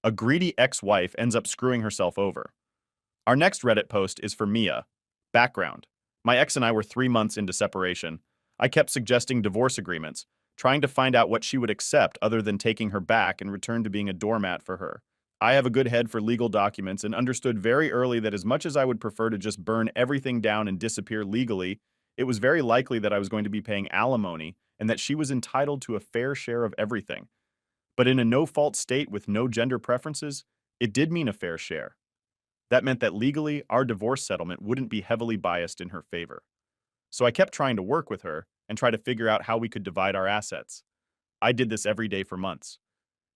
A greedy ex-wife ends up screwing herself over. Our next Reddit post is for Mia. Background. My ex and I were 3 months into separation. I kept suggesting divorce agreements, trying to find out what she would accept other than taking her back and return to being a doormat for her. I have a good head for legal documents and understood very early that as much as I would prefer to just burn everything down and disappear legally, it was very likely that I was going to be paying alimony and that she was entitled to a fair share of everything. But in a no-fault state with no gender preferences, it did mean a fair share. That meant that legally, our divorce settlement wouldn't be heavily biased in her favor. So I kept trying to work with her and try to figure out how we could divide our assets. I did this every day for months.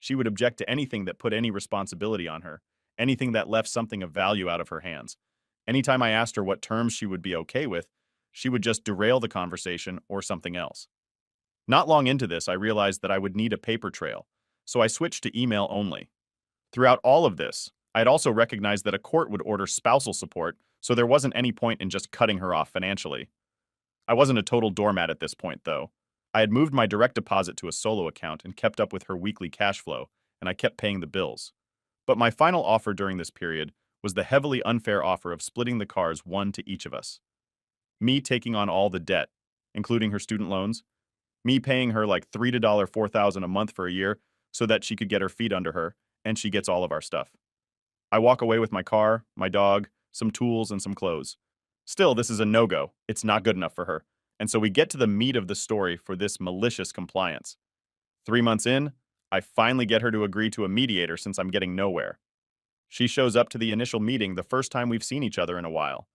She would object to anything that put any responsibility on her, anything that left something of value out of her hands. Anytime I asked her what terms she would be okay with, she would just derail the conversation or something else. Not long into this, I realized that I would need a paper trail, so I switched to email only. Throughout all of this, I had also recognized that a court would order spousal support, so there wasn't any point in just cutting her off financially. I wasn't a total doormat at this point, though. I had moved my direct deposit to a solo account and kept up with her weekly cash flow, and I kept paying the bills. But my final offer during this period was the heavily unfair offer of splitting the cars one to each of us. Me taking on all the debt, including her student loans, me paying her like $3 to $4,000 a month for a year so that she could get her feet under her, and she gets all of our stuff. I walk away with my car, my dog, some tools, and some clothes. Still, this is a no-go. It's not good enough for her. And so we get to the meat of the story for this malicious compliance. 3 months in, I finally get her to agree to a mediator since I'm getting nowhere. She shows up to the initial meeting the first time we've seen each other in a while.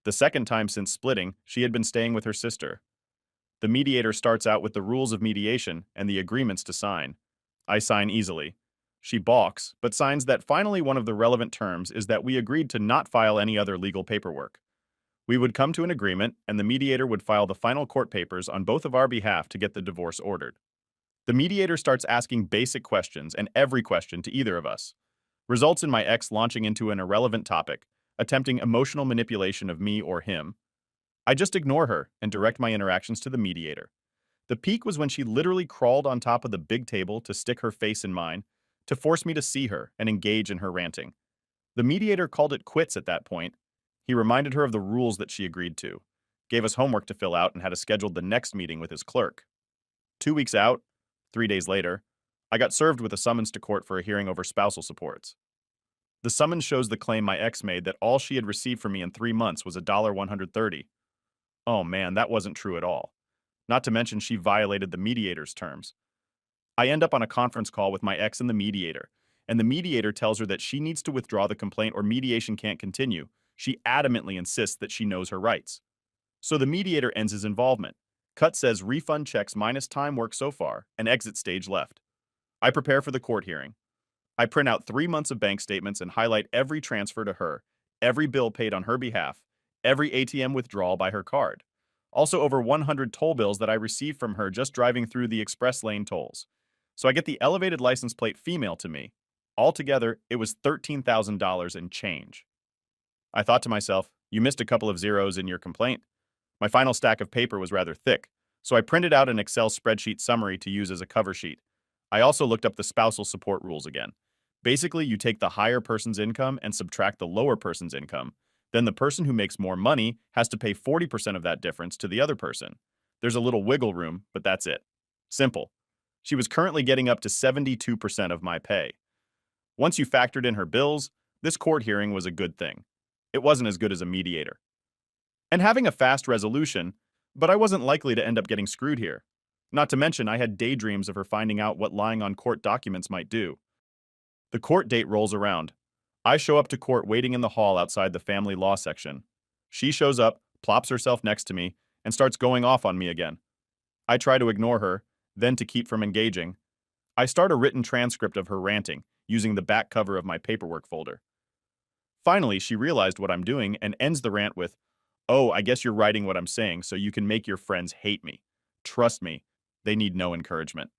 The second time since splitting, she had been staying with her sister. The mediator starts out with the rules of mediation and the agreements to sign. I sign easily. She balks, but signs that finally one of the relevant terms is that we agreed to not file any other legal paperwork. We would come to an agreement, and the mediator would file the final court papers on both of our behalf to get the divorce ordered. The mediator starts asking basic questions and every question to either of us. Results in my ex launching into an irrelevant topic, attempting emotional manipulation of me or him. I just ignore her and direct my interactions to the mediator. The peak was when she literally crawled on top of the big table to stick her face in mine, to force me to see her and engage in her ranting. The mediator called it quits at that point. He reminded her of the rules that she agreed to, gave us homework to fill out, and had us scheduled the next meeting with his clerk. 2 weeks out, 3 days later, I got served with a summons to court for a hearing over spousal supports. The summons shows the claim my ex made that all she had received from me in 3 months was $130. Oh man, that wasn't true at all. Not to mention she violated the mediator's terms. I end up on a conference call with my ex and the mediator tells her that she needs to withdraw the complaint or mediation can't continue. She adamantly insists that she knows her rights. So the mediator ends his involvement. Cut says refund checks minus time work so far, and exit stage left. I prepare for the court hearing. I print out 3 months of bank statements and highlight every transfer to her, every bill paid on her behalf, every ATM withdrawal by her card. Also over 100 toll bills that I received from her just driving through the express lane tolls. So I get the elevated license plate female to me. Altogether, it was $13,000 and change. I thought to myself, you missed a couple of zeros in your complaint. My final stack of paper was rather thick, so I printed out an Excel spreadsheet summary to use as a cover sheet. I also looked up the spousal support rules again. Basically, you take the higher person's income and subtract the lower person's income. Then the person who makes more money has to pay 40% of that difference to the other person. There's a little wiggle room, but that's it. Simple. She was currently getting up to 72% of my pay. Once you factored in her bills, this court hearing was a good thing. It wasn't as good as a mediator. And having a fast resolution, but I wasn't likely to end up getting screwed here. Not to mention, I had daydreams of her finding out what lying on court documents might do. The court date rolls around. I show up to court waiting in the hall outside the family law section. She shows up, plops herself next to me, and starts going off on me again. I try to ignore her, then to keep from engaging. I start a written transcript of her ranting, using the back cover of my paperwork folder. Finally, she realized what I'm doing and ends the rant with, "Oh, I guess you're writing what I'm saying so you can make your friends hate me. Trust me, they need no encouragement."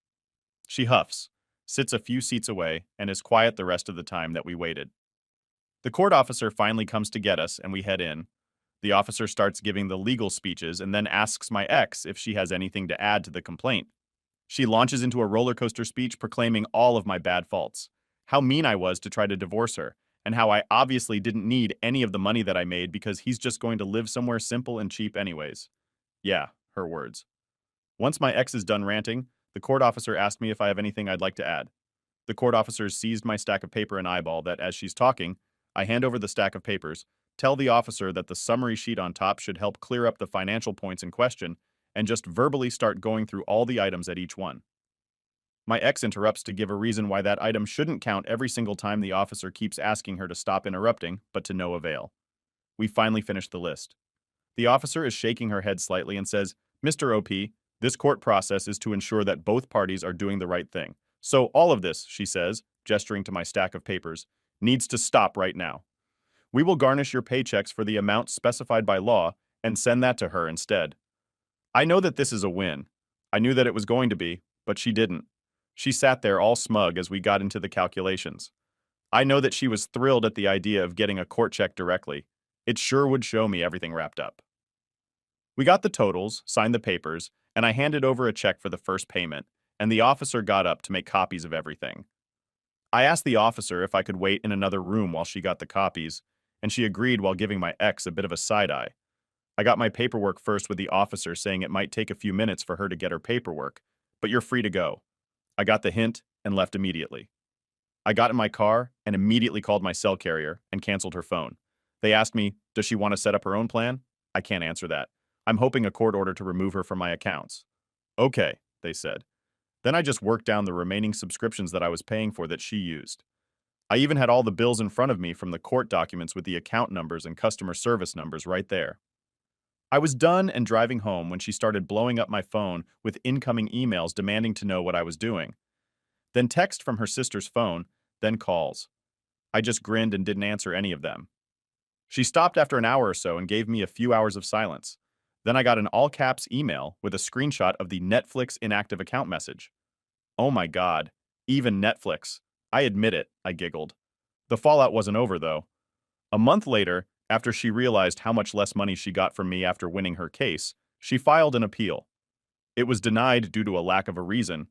She huffs, sits a few seats away, and is quiet the rest of the time that we waited. The court officer finally comes to get us, and we head in. The officer starts giving the legal speeches and then asks my ex if she has anything to add to the complaint. She launches into a roller coaster speech proclaiming all of my bad faults. how mean I was to try to divorce her, and how I obviously didn't need any of the money that I made because he's just going to live somewhere simple and cheap anyways. Yeah, her words. Once my ex is done ranting, the court officer asked me if I have anything I'd like to add. The court officer seized my stack of paper and eyeball that, as she's talking, I hand over the stack of papers, tell the officer that the summary sheet on top should help clear up the financial points in question, and just verbally start going through all the items at each one. My ex interrupts to give a reason why that item shouldn't count every single time the officer keeps asking her to stop interrupting, but to no avail. We finally finish the list. The officer is shaking her head slightly and says, "Mr. OP, this court process is to ensure that both parties are doing the right thing. So all of this," she says, gesturing to my stack of papers, "needs to stop right now. We will garnish your paychecks for the amount specified by law and send that to her instead." I know that this is a win. I knew that it was going to be, but she didn't. She sat there all smug as we got into the calculations. I know that she was thrilled at the idea of getting a court check directly. It sure would show me everything wrapped up. We got the totals, signed the papers, and I handed over a check for the first payment, and the officer got up to make copies of everything. I asked the officer if I could wait in another room while she got the copies, and she agreed while giving my ex a bit of a side-eye. I got my paperwork first with the officer saying it might take a few minutes for her to get her paperwork, but you're free to go. I got the hint and left immediately. I got in my car and immediately called my cell carrier and canceled her phone. They asked me, does she want to set up her own plan? I can't answer that. I'm hoping a court order to remove her from my accounts. Okay, they said. Then I just worked down the remaining subscriptions that I was paying for that she used. I even had all the bills in front of me from the court documents with the account numbers and customer service numbers right there. I was done and driving home when she started blowing up my phone with incoming emails demanding to know what I was doing. Then text from her sister's phone, then calls. I just grinned and didn't answer any of them. She stopped after an hour or so and gave me a few hours of silence. Then I got an all-caps email with a screenshot of the Netflix inactive account message. Oh my God, even Netflix. I admit it, I giggled. The fallout wasn't over, though. A month later, after she realized how much less money she got from me after winning her case, she filed an appeal. It was denied due to a lack of a reason.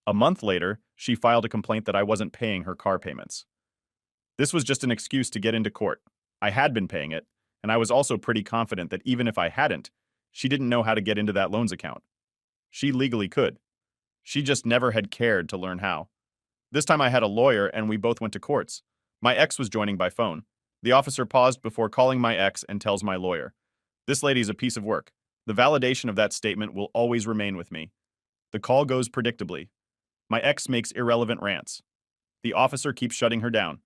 A month later, she filed a complaint that I wasn't paying her car payments. This was just an excuse to get into court. I had been paying it, and I was also pretty confident that even if I hadn't, she didn't know how to get into that loans account. She legally could. She just never had cared to learn how. This time I had a lawyer and we both went to courts. My ex was joining by phone. The officer paused before calling my ex and tells my lawyer, "This lady's a piece of work. The validation of that statement will always remain with me." The call goes predictably. My ex makes irrelevant rants. The officer keeps shutting her down.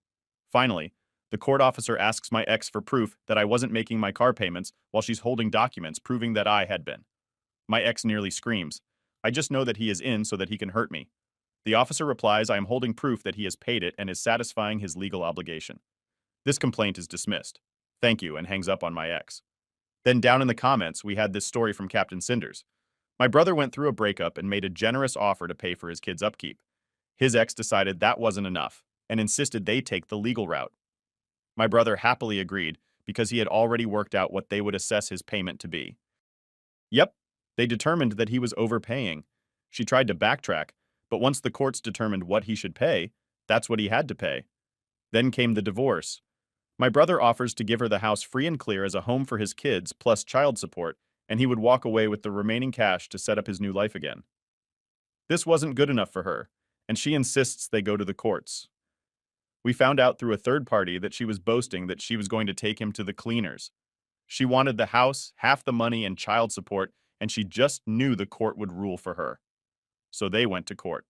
Finally, the court officer asks my ex for proof that I wasn't making my car payments while she's holding documents proving that I had been. My ex nearly screams, "I just know that he is in so that he can hurt me." The officer replies I am holding proof that he has paid it and is satisfying his legal obligation. This complaint is dismissed. Thank you, and hangs up on my ex. Then down in the comments, we had this story from Captain Cinders. My brother went through a breakup and made a generous offer to pay for his kids' upkeep. His ex decided that wasn't enough and insisted they take the legal route. My brother happily agreed because he had already worked out what they would assess his payment to be. Yep, they determined that he was overpaying. She tried to backtrack, but once the courts determined what he should pay, that's what he had to pay. Then came the divorce. My brother offers to give her the house free and clear as a home for his kids plus child support, and he would walk away with the remaining cash to set up his new life again. This wasn't good enough for her, and she insists they go to the courts. We found out through a third party that she was boasting that she was going to take him to the cleaners. She wanted the house, half the money, and child support, and she just knew the court would rule for her. So they went to court.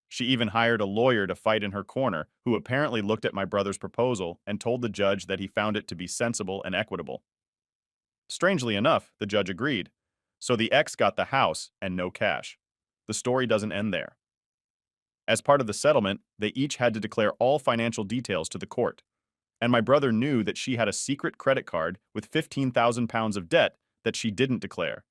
She even hired a lawyer to fight in her corner, who apparently looked at my brother's proposal and told the judge that he found it to be sensible and equitable. Strangely enough, the judge agreed. So the ex got the house and no cash. The story doesn't end there. As part of the settlement, they each had to declare all financial details to the court. And my brother knew that she had a secret credit card with £15,000 of debt that she didn't declare.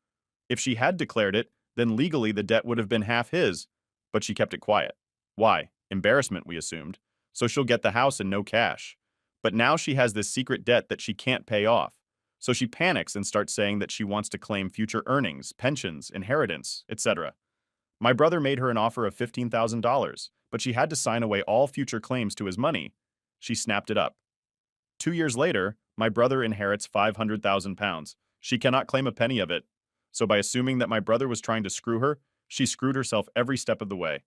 If she had declared it, then legally the debt would have been half his, but she kept it quiet. Why? Embarrassment, we assumed. So she'll get the house and no cash. But now she has this secret debt that she can't pay off. So she panics and starts saying that she wants to claim future earnings, pensions, inheritance, etc. My brother made her an offer of $15,000, but she had to sign away all future claims to his money. She snapped it up. 2 years later, my brother inherits £500,000. She cannot claim a penny of it. So by assuming that my brother was trying to screw her, she screwed herself every step of the way.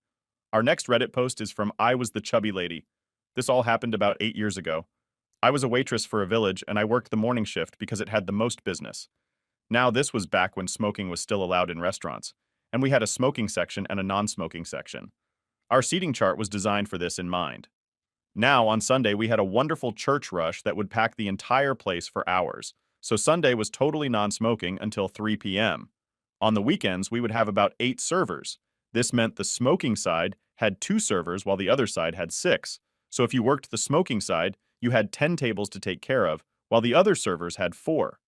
Our next Reddit post is from I Was the Chubby Lady. This all happened about 8 years ago. I was a waitress for a village and I worked the morning shift because it had the most business. Now this was back when smoking was still allowed in restaurants, and we had a smoking section and a non-smoking section. Our seating chart was designed for this in mind. Now, on Sunday, we had a wonderful church rush that would pack the entire place for hours. So Sunday was totally non-smoking until 3 p.m. On the weekends, we would have about 8 servers. This meant the smoking side had 2 servers while the other side had 6. So if you worked the smoking side, you had 10 tables to take care of, while the other servers had 4.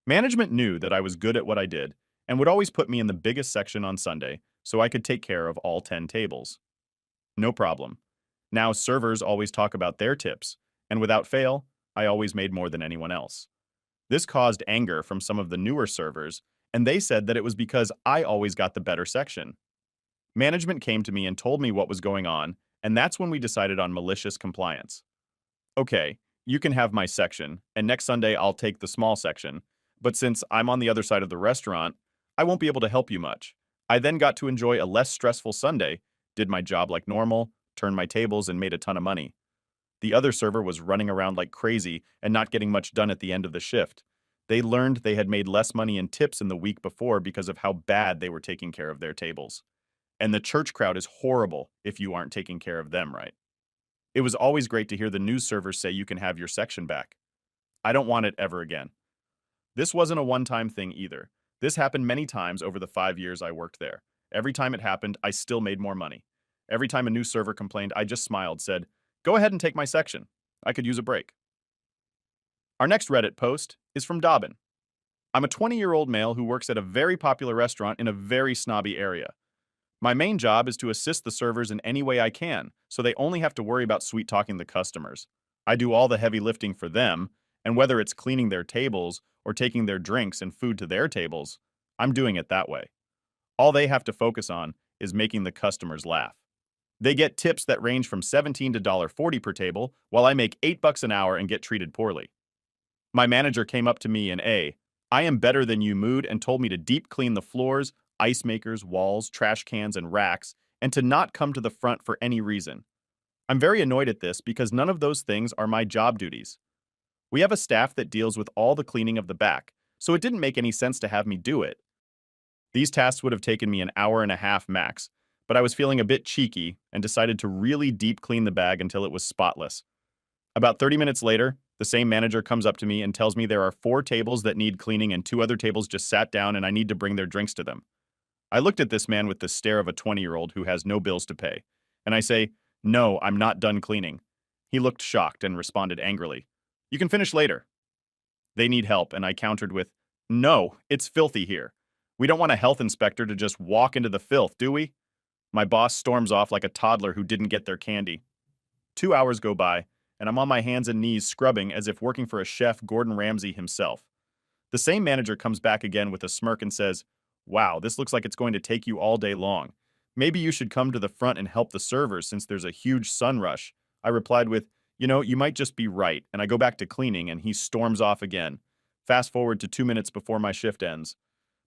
Management knew that I was good at what I did and would always put me in the biggest section on Sunday so I could take care of all 10 tables. No problem. Now servers always talk about their tips, and without fail, I always made more than anyone else. This caused anger from some of the newer servers, and they said that it was because I always got the better section. Management came to me and told me what was going on, and that's when we decided on malicious compliance. Okay, you can have my section, and next Sunday I'll take the small section, but since I'm on the other side of the restaurant, I won't be able to help you much. I then got to enjoy a less stressful Sunday, did my job like normal, turned my tables, and made a ton of money. The other server was running around like crazy and not getting much done at the end of the shift. They learned they had made less money in tips in the week before because of how bad they were taking care of their tables. And the church crowd is horrible if you aren't taking care of them right. It was always great to hear the news servers say you can have your section back. I don't want it ever again. This wasn't a one-time thing either. This happened many times over the 5 years I worked there. Every time it happened, I still made more money. Every time a new server complained, I just smiled, said, "Go ahead and take my section. I could use a break." Our next Reddit post is from Dobbin. I'm a 20-year-old male who works at a very popular restaurant in a very snobby area. My main job is to assist the servers in any way I can, so they only have to worry about sweet-talking the customers. I do all the heavy lifting for them, and whether it's cleaning their tables or taking their drinks and food to their tables, I'm doing it that way. All they have to focus on is making the customers laugh. They get tips that range from $17 to $40 per table, while I make $8 an hour and get treated poorly. My manager came up to me in "I am better than you" mood and told me to deep clean the floors, ice makers, walls, trash cans, and racks, and to not come to the front for any reason. I'm very annoyed at this because none of those things are my job duties. We have a staff that deals with all the cleaning of the back, so it didn't make any sense to have me do it. These tasks would have taken me an hour and a half max, but I was feeling a bit cheeky and decided to really deep clean the bag until it was spotless. About 30 minutes later, the same manager comes up to me and tells me there are 4 tables that need cleaning and 2 other tables just sat down and I need to bring their drinks to them. I looked at this man with the stare of a 20-year-old who has no bills to pay, and I say, "No, I'm not done cleaning." He looked shocked and responded angrily, "You can finish later." They need help, and I countered with, "No, it's filthy here. We don't want a health inspector to just walk into the filth, do we?" My boss storms off like a toddler who didn't get their candy. 2 hours go by, and I'm on my hands and knees scrubbing as if working for a chef Gordon Ramsay himself. The same manager comes back again with a smirk and says, "Wow, this looks like it's going to take you all day long. Maybe you should come to the front and help the servers since there's a huge sun rush." I replied with, "You might just be right," and I go back to cleaning and he storms off again. Fast forward to 2 minutes before my shift ends.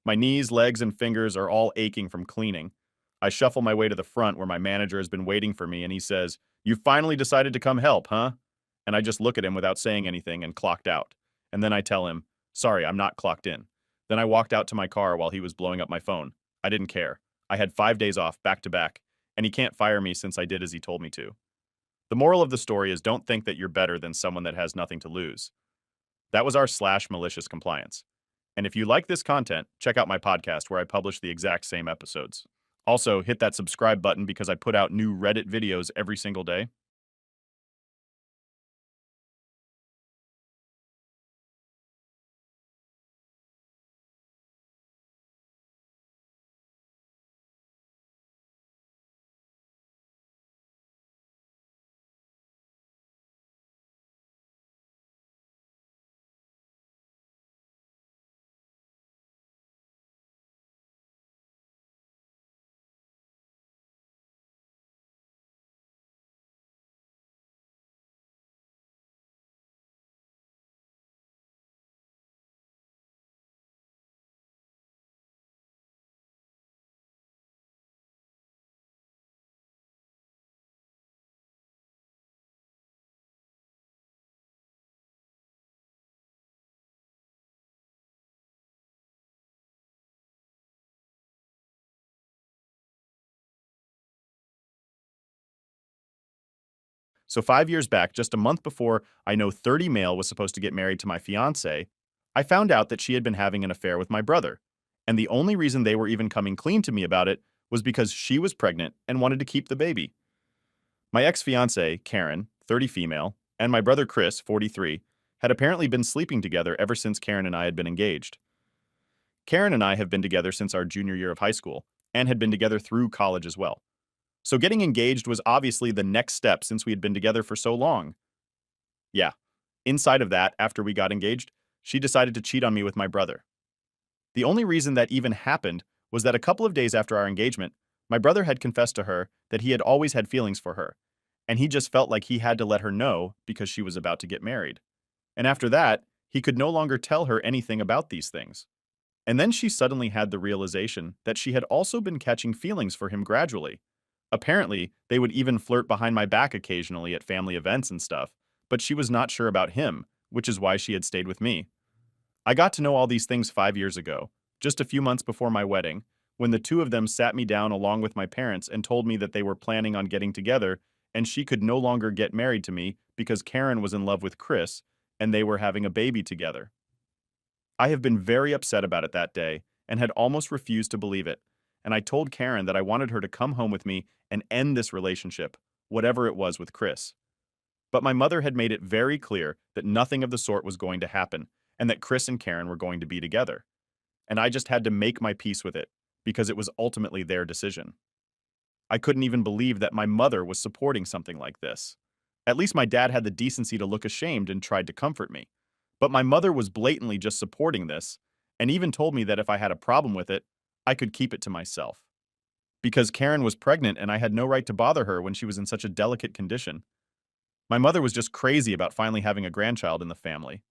My knees, legs, and fingers are all aching from cleaning. I shuffle my way to the front where my manager has been waiting for me and he says, "You finally decided to come help, huh?" And I just look at him without saying anything and clocked out. And then I tell him, "Sorry, I'm not clocked in." Then I walked out to my car while he was blowing up my phone. I didn't care. I had 5 days off back to back, and he can't fire me since I did as he told me to. The moral of the story is don't think that you're better than someone that has nothing to lose. That was our / malicious compliance. And if you like this content, check out my podcast where I publish the exact same episodes. Also, hit that subscribe button because I put out new Reddit videos every single day. So 5 years back, just a month before I know 30 male was supposed to get married to my fiance, I found out that she had been having an affair with my brother. And the only reason they were even coming clean to me about it was because she was pregnant and wanted to keep the baby. My ex-fiance, Karen, 30 female, and my brother Chris, 43, had apparently been sleeping together ever since Karen and I had been engaged. Karen and I have been together since our junior year of high school and had been together through college as well. So getting engaged was obviously the next step since we had been together for so long. Yeah, inside of that, after we got engaged, she decided to cheat on me with my brother. The only reason that even happened was that a couple of days after our engagement, my brother had confessed to her that he had always had feelings for her, and he just felt like he had to let her know because she was about to get married. And after that, he could no longer tell her anything about these things. And then she suddenly had the realization that she had also been catching feelings for him gradually. Apparently, they would even flirt behind my back occasionally at family events and stuff, but she was not sure about him, which is why she had stayed with me. I got to know all these things 5 years ago, just a few months before my wedding, when the two of them sat me down along with my parents and told me that they were planning on getting together and she could no longer get married to me because Karen was in love with Chris and they were having a baby together. I have been very upset about it that day and had almost refused to believe it, and I told Karen that I wanted her to come home with me and end this relationship, whatever it was with Chris. But my mother had made it very clear that nothing of the sort was going to happen and that Chris and Karen were going to be together. And I just had to make my peace with it because it was ultimately their decision. I couldn't even believe that my mother was supporting something like this. At least my dad had the decency to look ashamed and tried to comfort me. But my mother was blatantly just supporting this, and even told me that if I had a problem with it, I could keep it to myself. Because Karen was pregnant and I had no right to bother her when she was in such a delicate condition. My mother was just crazy about finally having a grandchild in the family.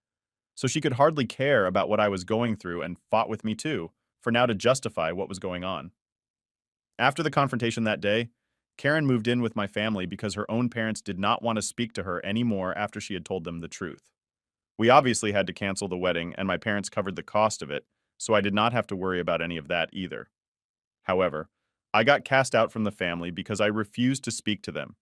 So she could hardly care about what I was going through and fought with me too, for now to justify what was going on. After the confrontation that day, Karen moved in with my family because her own parents did not want to speak to her anymore after she had told them the truth. We obviously had to cancel the wedding, and my parents covered the cost of it, so I did not have to worry about any of that either. However, I got cast out from the family because I refused to speak to them.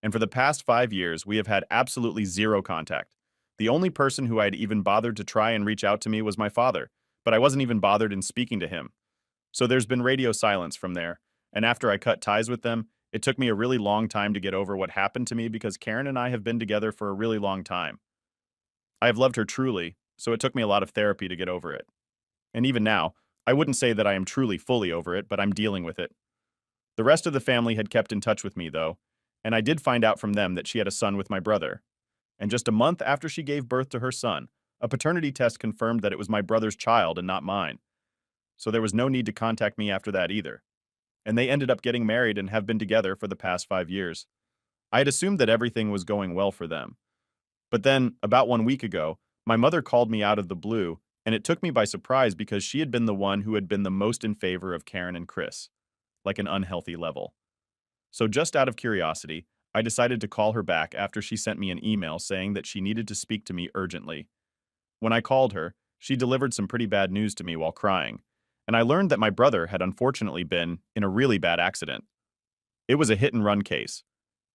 And for the past 5 years, we have had absolutely zero contact. The only person who I had even bothered to try and reach out to me was my father, but I wasn't even bothered in speaking to him. So there's been radio silence from there, and after I cut ties with them, it took me a really long time to get over what happened to me because Karen and I have been together for a really long time. I have loved her truly, so it took me a lot of therapy to get over it. And even now, I wouldn't say that I am truly fully over it, but I'm dealing with it. The rest of the family had kept in touch with me, though, and I did find out from them that she had a son with my brother. And just a month after she gave birth to her son, a paternity test confirmed that it was my brother's child and not mine. So there was no need to contact me after that either. And they ended up getting married and have been together for the past 5 years. I had assumed that everything was going well for them. But then, about 1 week ago, my mother called me out of the blue, and it took me by surprise because she had been the one who had been the most in favor of Karen and Chris, like an unhealthy level. So just out of curiosity, I decided to call her back after she sent me an email saying that she needed to speak to me urgently. When I called her, she delivered some pretty bad news to me while crying, and I learned that my brother had unfortunately been in a really bad accident. It was a hit and run case,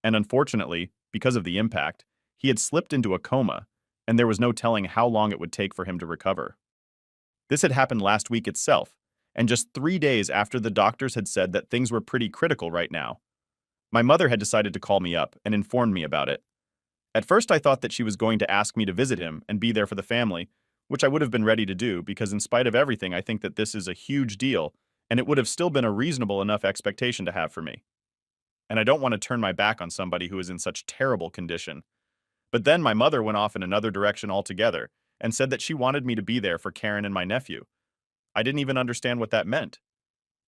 and unfortunately, because of the impact, he had slipped into a coma, and there was no telling how long it would take for him to recover. This had happened last week itself, and just 3 days after the doctors had said that things were pretty critical right now. My mother had decided to call me up and informed me about it. At first, I thought that she was going to ask me to visit him and be there for the family, which I would have been ready to do because, in spite of everything, I think that this is a huge deal, and it would have still been a reasonable enough expectation to have for me. And I don't want to turn my back on somebody who is in such terrible condition. But then my mother went off in another direction altogether and said that she wanted me to be there for Karen and my nephew. I didn't even understand what that meant.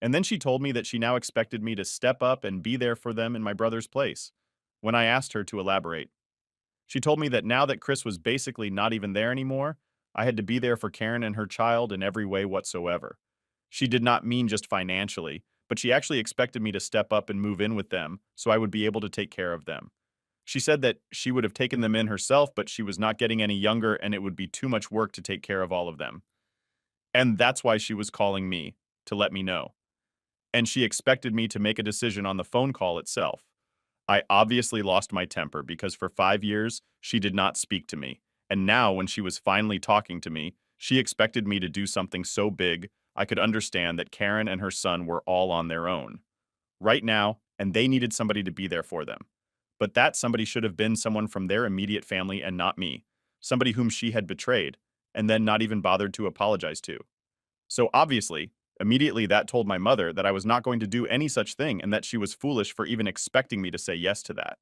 And then she told me that she now expected me to step up and be there for them in my brother's place. When I asked her to elaborate, she told me that now that Chris was basically not even there anymore, I had to be there for Karen and her child in every way whatsoever. She did not mean just financially, but she actually expected me to step up and move in with them so I would be able to take care of them. She said that she would have taken them in herself, but she was not getting any younger and it would be too much work to take care of all of them. And that's why she was calling me, to let me know. And she expected me to make a decision on the phone call itself. I obviously lost my temper because for 5 years, she did not speak to me. And now, when she was finally talking to me, she expected me to do something so big I could understand that Karen and her son were all on their own right now, and they needed somebody to be there for them. But that somebody should have been someone from their immediate family and not me, somebody whom she had betrayed, and then not even bothered to apologize to. So obviously, immediately that told my mother that I was not going to do any such thing and that she was foolish for even expecting me to say yes to that.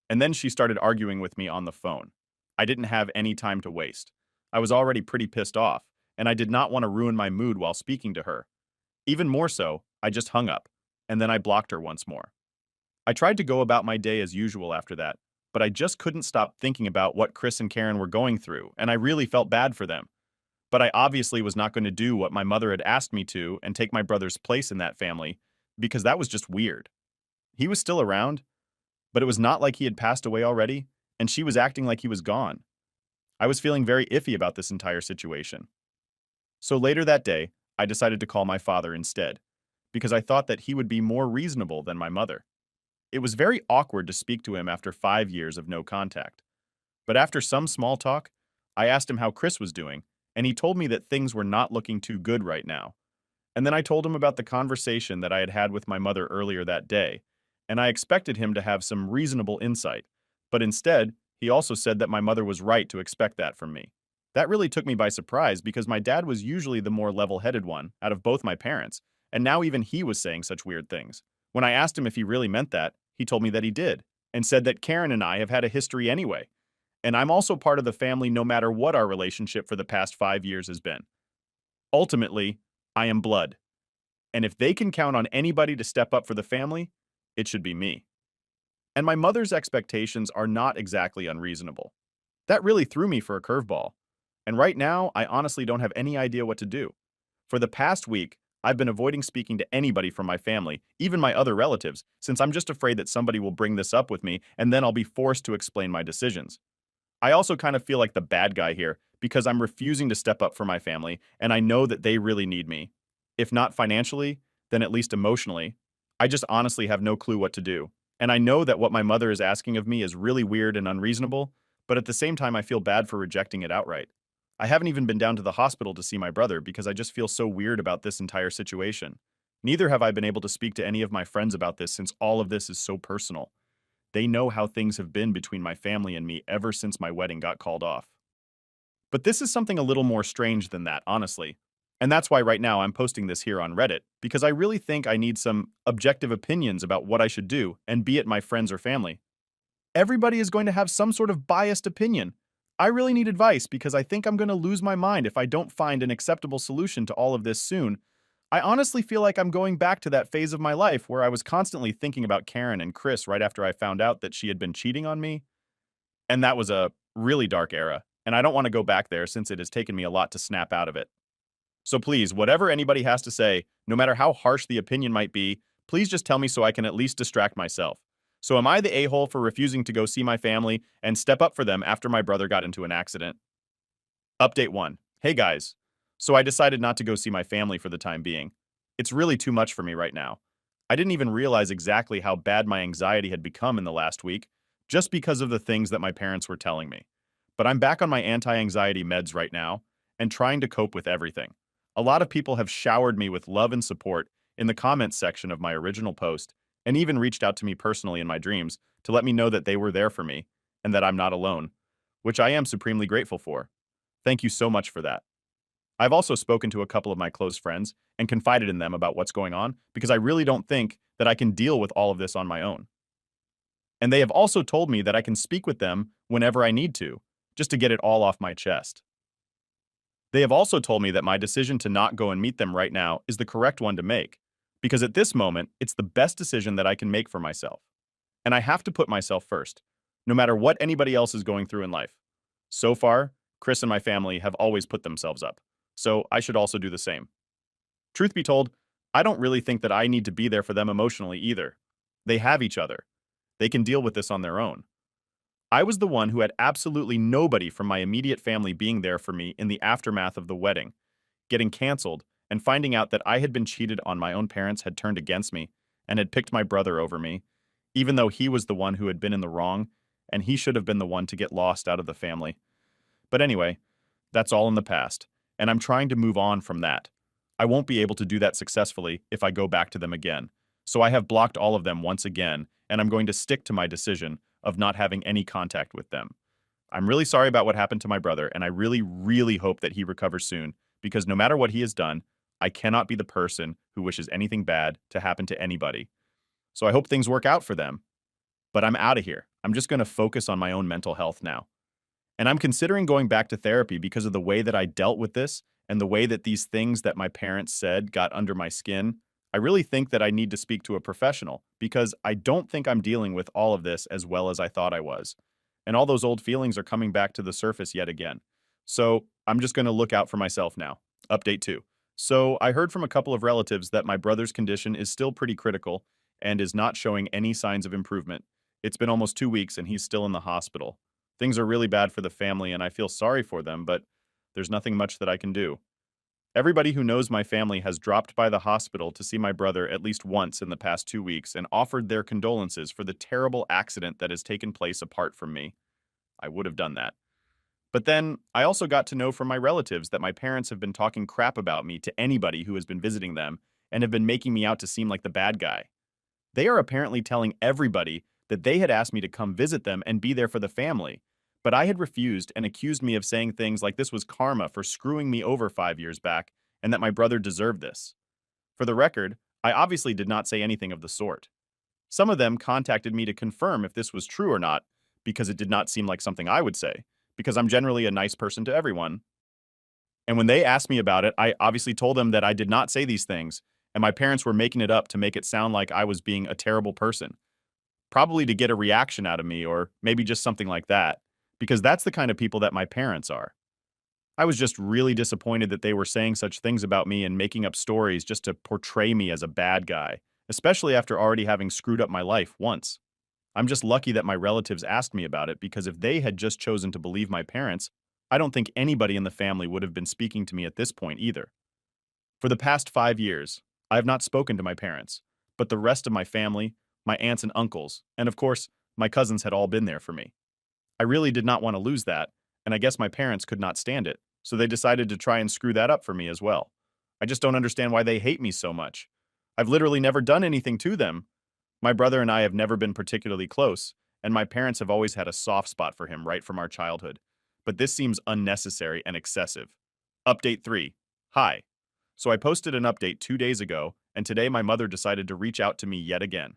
And then she started arguing with me on the phone. I didn't have any time to waste. I was already pretty pissed off, and I did not want to ruin my mood while speaking to her. Even more so, I just hung up, and then I blocked her once more. I tried to go about my day as usual after that, but I just couldn't stop thinking about what Chris and Karen were going through, and I really felt bad for them. But I obviously was not going to do what my mother had asked me to and take my brother's place in that family, because that was just weird. He was still around, but it was not like he had passed away already, and she was acting like he was gone. I was feeling very iffy about this entire situation. So later that day, I decided to call my father instead, because I thought that he would be more reasonable than my mother. It was very awkward to speak to him after 5 years of no contact. But after some small talk, I asked him how Chris was doing, and he told me that things were not looking too good right now. And then I told him about the conversation that I had had with my mother earlier that day, and I expected him to have some reasonable insight. But instead, he also said that my mother was right to expect that from me. That really took me by surprise because my dad was usually the more level-headed one out of both my parents, and now even he was saying such weird things. When I asked him if he really meant that, he told me that he did, and said that Karen and I have had a history anyway, and I'm also part of the family no matter what our relationship for the past 5 years has been. Ultimately, I am blood, and if they can count on anybody to step up for the family, it should be me. And my mother's expectations are not exactly unreasonable. That really threw me for a curveball, and right now, I honestly don't have any idea what to do. For the past week, I've been avoiding speaking to anybody from my family, even my other relatives, since I'm just afraid that somebody will bring this up with me and then I'll be forced to explain my decisions. I also kind of feel like the bad guy here because I'm refusing to step up for my family, and I know that they really need me. If not financially, then at least emotionally. I just honestly have no clue what to do. And I know that what my mother is asking of me is really weird and unreasonable, but at the same time, I feel bad for rejecting it outright. I haven't even been down to the hospital to see my brother because I just feel so weird about this entire situation. Neither have I been able to speak to any of my friends about this since all of this is so personal. They know how things have been between my family and me ever since my wedding got called off. But this is something a little more strange than that, honestly. And that's why right now I'm posting this here on Reddit, because I really think I need some objective opinions about what I should do, and be it my friends or family. Everybody is going to have some sort of biased opinion. I really need advice because I think I'm going to lose my mind if I don't find an acceptable solution to all of this soon. I honestly feel like I'm going back to that phase of my life where I was constantly thinking about Karen and Chris right after I found out that she had been cheating on me. And that was a really dark era, and I don't want to go back there since it has taken me a lot to snap out of it. So please, whatever anybody has to say, no matter how harsh the opinion might be, please just tell me so I can at least distract myself. So am I the a-hole for refusing to go see my family and step up for them after my brother got into an accident? Update 1. Hey guys. So I decided not to go see my family for the time being. It's really too much for me right now. I didn't even realize exactly how bad my anxiety had become in the last week, just because of the things that my parents were telling me. But I'm back on my anti-anxiety meds right now, and trying to cope with everything. A lot of people have showered me with love and support in the comments section of my original post, and even reached out to me personally in my dreams to let me know that they were there for me, and that I'm not alone, which I am supremely grateful for. Thank you so much for that. I've also spoken to a couple of my close friends and confided in them about what's going on because I really don't think that I can deal with all of this on my own. And they have also told me that I can speak with them whenever I need to, just to get it all off my chest. They have also told me that my decision to not go and meet them right now is the correct one to make, because at this moment, it's the best decision that I can make for myself. And I have to put myself first, no matter what anybody else is going through in life. So far, Chris and my family have always put themselves up, so I should also do the same. Truth be told, I don't really think that I need to be there for them emotionally either. They have each other. They can deal with this on their own. I was the one who had absolutely nobody from my immediate family being there for me in the aftermath of the wedding, getting canceled, and finding out that I had been cheated on. My own parents had turned against me and had picked my brother over me, even though he was the one who had been in the wrong, and he should have been the one to get lost out of the family. But anyway, that's all in the past, and I'm trying to move on from that. I won't be able to do that successfully if I go back to them again. So I have blocked all of them once again, and I'm going to stick to my decision of not having any contact with them. I'm really sorry about what happened to my brother, and I really, really hope that he recovers soon, because no matter what he has done, I cannot be the person who wishes anything bad to happen to anybody. So I hope things work out for them. But I'm out of here. I'm just going to focus on my own mental health now. And I'm considering going back to therapy because of the way that I dealt with this and the way that these things that my parents said got under my skin. I really think that I need to speak to a professional because I don't think I'm dealing with all of this as well as I thought I was. And all those old feelings are coming back to the surface yet again. So I'm just going to look out for myself now. Update 2. So I heard from a couple of relatives that my brother's condition is still pretty critical and is not showing any signs of improvement. It's been almost 2 weeks and he's still in the hospital. Things are really bad for the family and I feel sorry for them, but there's nothing much that I can do. Everybody who knows my family has dropped by the hospital to see my brother at least once in the past 2 weeks and offered their condolences for the terrible accident that has taken place apart from me. I would have done that. But then, I also got to know from my relatives that my parents have been talking crap about me to anybody who has been visiting them and have been making me out to seem like the bad guy. They are apparently telling everybody that they had asked me to come visit them and be there for the family, but I had refused and accused me of saying things like this was karma for screwing me over 5 years back and that my brother deserved this. For the record, I obviously did not say anything of the sort. Some of them contacted me to confirm if this was true or not, because it did not seem like something I would say, because I'm generally a nice person to everyone. And when they asked me about it, I obviously told them that I did not say these things, and my parents were making it up to make it sound like I was being a terrible person. Probably to get a reaction out of me, or maybe just something like that, because that's the kind of people that my parents are. I was just really disappointed that they were saying such things about me and making up stories just to portray me as a bad guy, especially after already having screwed up my life once. I'm just lucky that my relatives asked me about it because if they had just chosen to believe my parents, I don't think anybody in the family would have been speaking to me at this point either. For the past 5 years, I have not spoken to my parents, but the rest of my family, my aunts and uncles, and of course, my cousins had all been there for me. I really did not want to lose that, and I guess my parents could not stand it, so they decided to try and screw that up for me as well. I just don't understand why they hate me so much. I've literally never done anything to them. My brother and I have never been particularly close, and my parents have always had a soft spot for him right from our childhood. But this seems unnecessary and excessive. Update 3. Hi. So I posted an update 2 days ago, and today my mother decided to reach out to me yet again.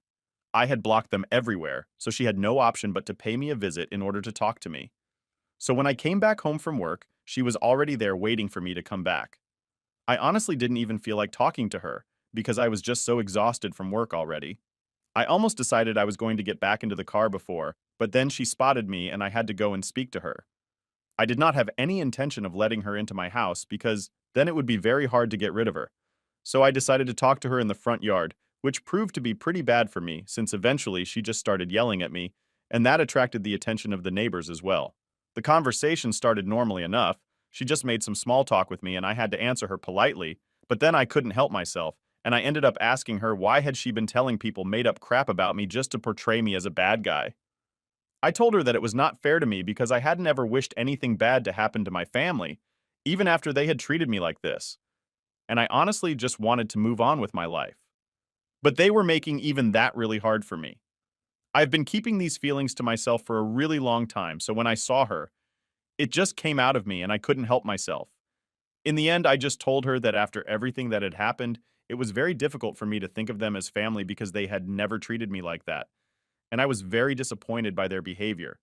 I had blocked them everywhere, so she had no option but to pay me a visit in order to talk to me. So when I came back home from work, she was already there waiting for me to come back. I honestly didn't even feel like talking to her, because I was just so exhausted from work already. I almost decided I was going to get back into the car before, but then she spotted me and I had to go and speak to her. I did not have any intention of letting her into my house because then it would be very hard to get rid of her. So I decided to talk to her in the front yard, which proved to be pretty bad for me since eventually she just started yelling at me, and that attracted the attention of the neighbors as well. The conversation started normally enough. She just made some small talk with me and I had to answer her politely, but then I couldn't help myself, and I ended up asking her why had she been telling people made up crap about me just to portray me as a bad guy. I told her that it was not fair to me because I hadn't ever wished anything bad to happen to my family, even after they had treated me like this, and I honestly just wanted to move on with my life. But they were making even that really hard for me. I've been keeping these feelings to myself for a really long time, so when I saw her, it just came out of me and I couldn't help myself. In the end, I just told her that after everything that had happened, it was very difficult for me to think of them as family because they had never treated me like that, and I was very disappointed by their behavior.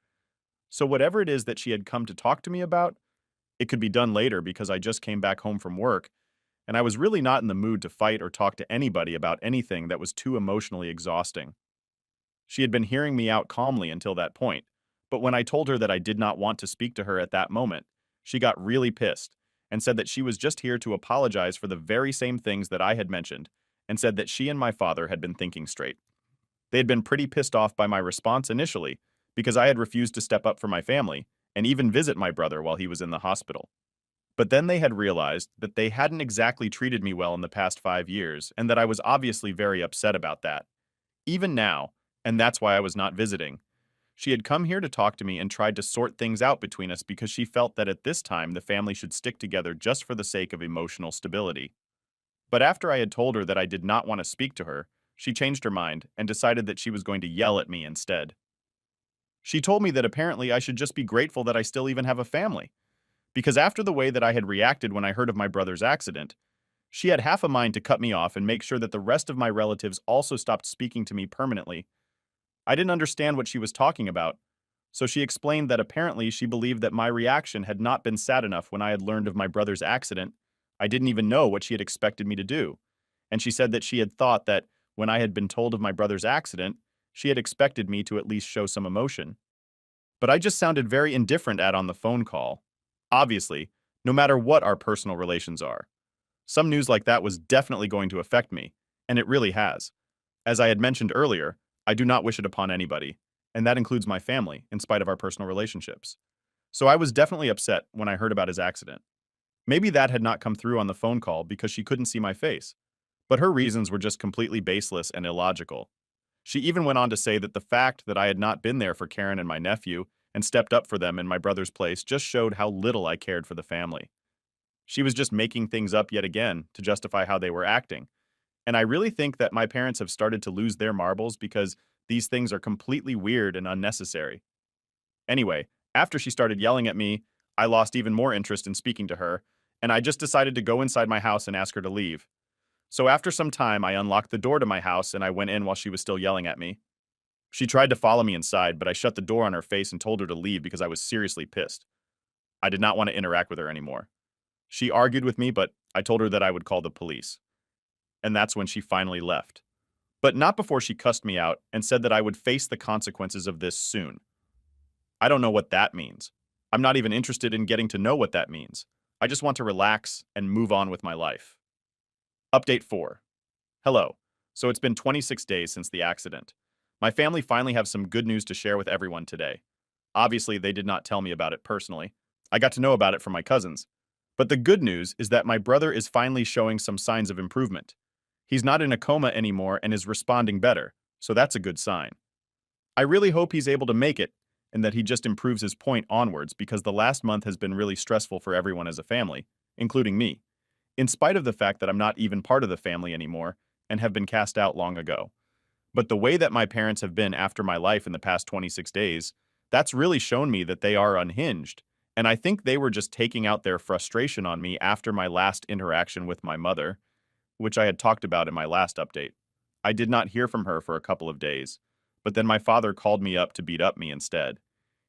So whatever it is that she had come to talk to me about, it could be done later because I just came back home from work, and I was really not in the mood to fight or talk to anybody about anything that was too emotionally exhausting. She had been hearing me out calmly until that point, but when I told her that I did not want to speak to her at that moment, she got really pissed and said that she was just here to apologize for the very same things that I had mentioned, and said that she and my father had been thinking straight. They had been pretty pissed off by my response initially, because I had refused to step up for my family and even visit my brother while he was in the hospital. But then they had realized that they hadn't exactly treated me well in the past 5 years, and that I was obviously very upset about that. Even now, and that's why I was not visiting. She had come here to talk to me and tried to sort things out between us because she felt that at this time the family should stick together just for the sake of emotional stability. But after I had told her that I did not want to speak to her, she changed her mind and decided that she was going to yell at me instead. She told me that apparently I should just be grateful that I still even have a family, because after the way that I had reacted when I heard of my brother's accident, she had half a mind to cut me off and make sure that the rest of my relatives also stopped speaking to me permanently. I didn't understand what she was talking about, so she explained that apparently she believed that my reaction had not been sad enough when I had learned of my brother's accident. I didn't even know what she had expected me to do. And she said that she had thought that when I had been told of my brother's accident, she had expected me to at least show some emotion. But I just sounded very indifferent on the phone call. Obviously, no matter what our personal relations are, some news like that was definitely going to affect me, and it really has. As I had mentioned earlier, I do not wish it upon anybody, and that includes my family, in spite of our personal relationships. So I was definitely upset when I heard about his accident. Maybe that had not come through on the phone call because she couldn't see my face, but her reasons were just completely baseless and illogical. She even went on to say that the fact that I had not been there for Karen and my nephew and stepped up for them in my brother's place just showed how little I cared for the family. She was just making things up yet again to justify how they were acting. And I really think that my parents have started to lose their marbles because these things are completely weird and unnecessary. Anyway, after she started yelling at me, I lost even more interest in speaking to her, and I just decided to go inside my house and ask her to leave. So after some time, I unlocked the door to my house and I went in while she was still yelling at me. She tried to follow me inside, but I shut the door on her face and told her to leave because I was seriously pissed. I did not want to interact with her anymore. She argued with me, but I told her that I would call the police. And that's when she finally left. But not before she cussed me out and said that I would face the consequences of this soon. I don't know what that means. I'm not even interested in getting to know what that means. I just want to relax and move on with my life. Update 4. Hello. So it's been 26 days since the accident. My family finally have some good news to share with everyone today. Obviously, they did not tell me about it personally. I got to know about it from my cousins. But the good news is that my brother is finally showing some signs of improvement. He's not in a coma anymore and is responding better, so that's a good sign. I really hope he's able to make it and that he just improves his point onwards because the last month has been really stressful for everyone as a family, including me, in spite of the fact that I'm not even part of the family anymore and have been cast out long ago. But the way that my parents have been after my life in the past 26 days, that's really shown me that they are unhinged. And I think they were just taking out their frustration on me after my last interaction with my mother, which I had talked about in my last update. I did not hear from her for a couple of days, but then my father called me up to beat up me instead.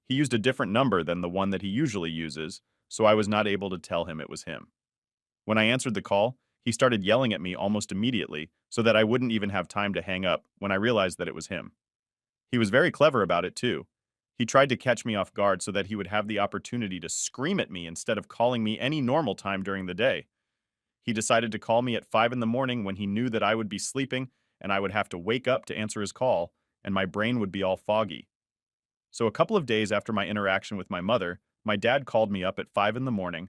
He used a different number than the one that he usually uses, so I was not able to tell him it was him. When I answered the call, he started yelling at me almost immediately so that I wouldn't even have time to hang up when I realized that it was him. He was very clever about it too. He tried to catch me off guard so that he would have the opportunity to scream at me instead of calling me any normal time during the day. He decided to call me at 5 in the morning when he knew that I would be sleeping and I would have to wake up to answer his call, and my brain would be all foggy. So a couple of days after my interaction with my mother, my dad called me up at 5 in the morning,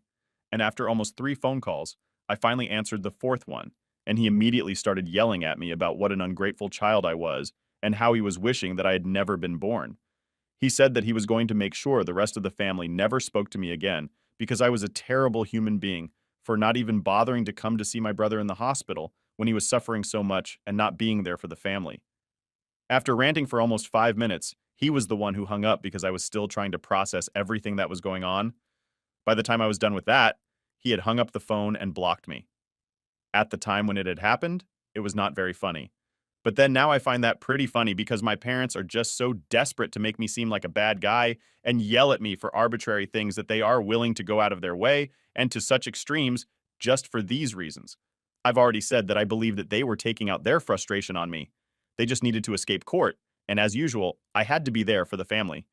and after almost 3 phone calls, I finally answered the fourth one, and he immediately started yelling at me about what an ungrateful child I was and how he was wishing that I had never been born. He said that he was going to make sure the rest of the family never spoke to me again because I was a terrible human being for not even bothering to come to see my brother in the hospital when he was suffering so much and not being there for the family. After ranting for almost 5 minutes, he was the one who hung up because I was still trying to process everything that was going on. By the time I was done with that, he had hung up the phone and blocked me. At the time when it had happened, it was not very funny. But then now I find that pretty funny because my parents are just so desperate to make me seem like a bad guy and yell at me for arbitrary things that they are willing to go out of their way and to such extremes just for these reasons. I've already said that I believe that they were taking out their frustration on me. They just needed to escape court, and as usual, I had to be there for the family.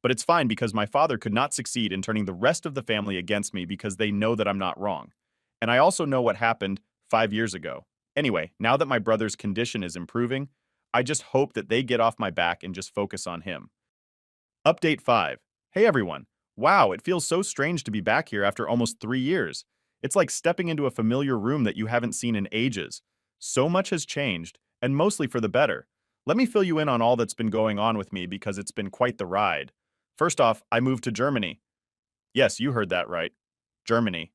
But it's fine because my father could not succeed in turning the rest of the family against me because they know that I'm not wrong. And I also know what happened 5 years ago. Anyway, now that my brother's condition is improving, I just hope that they get off my back and just focus on him. Update 5. Hey everyone. Wow, it feels so strange to be back here after almost 3 years. It's like stepping into a familiar room that you haven't seen in ages. So much has changed, and mostly for the better. Let me fill you in on all that's been going on with me because it's been quite the ride. First off, I moved to Germany. Yes, you heard that right. Germany.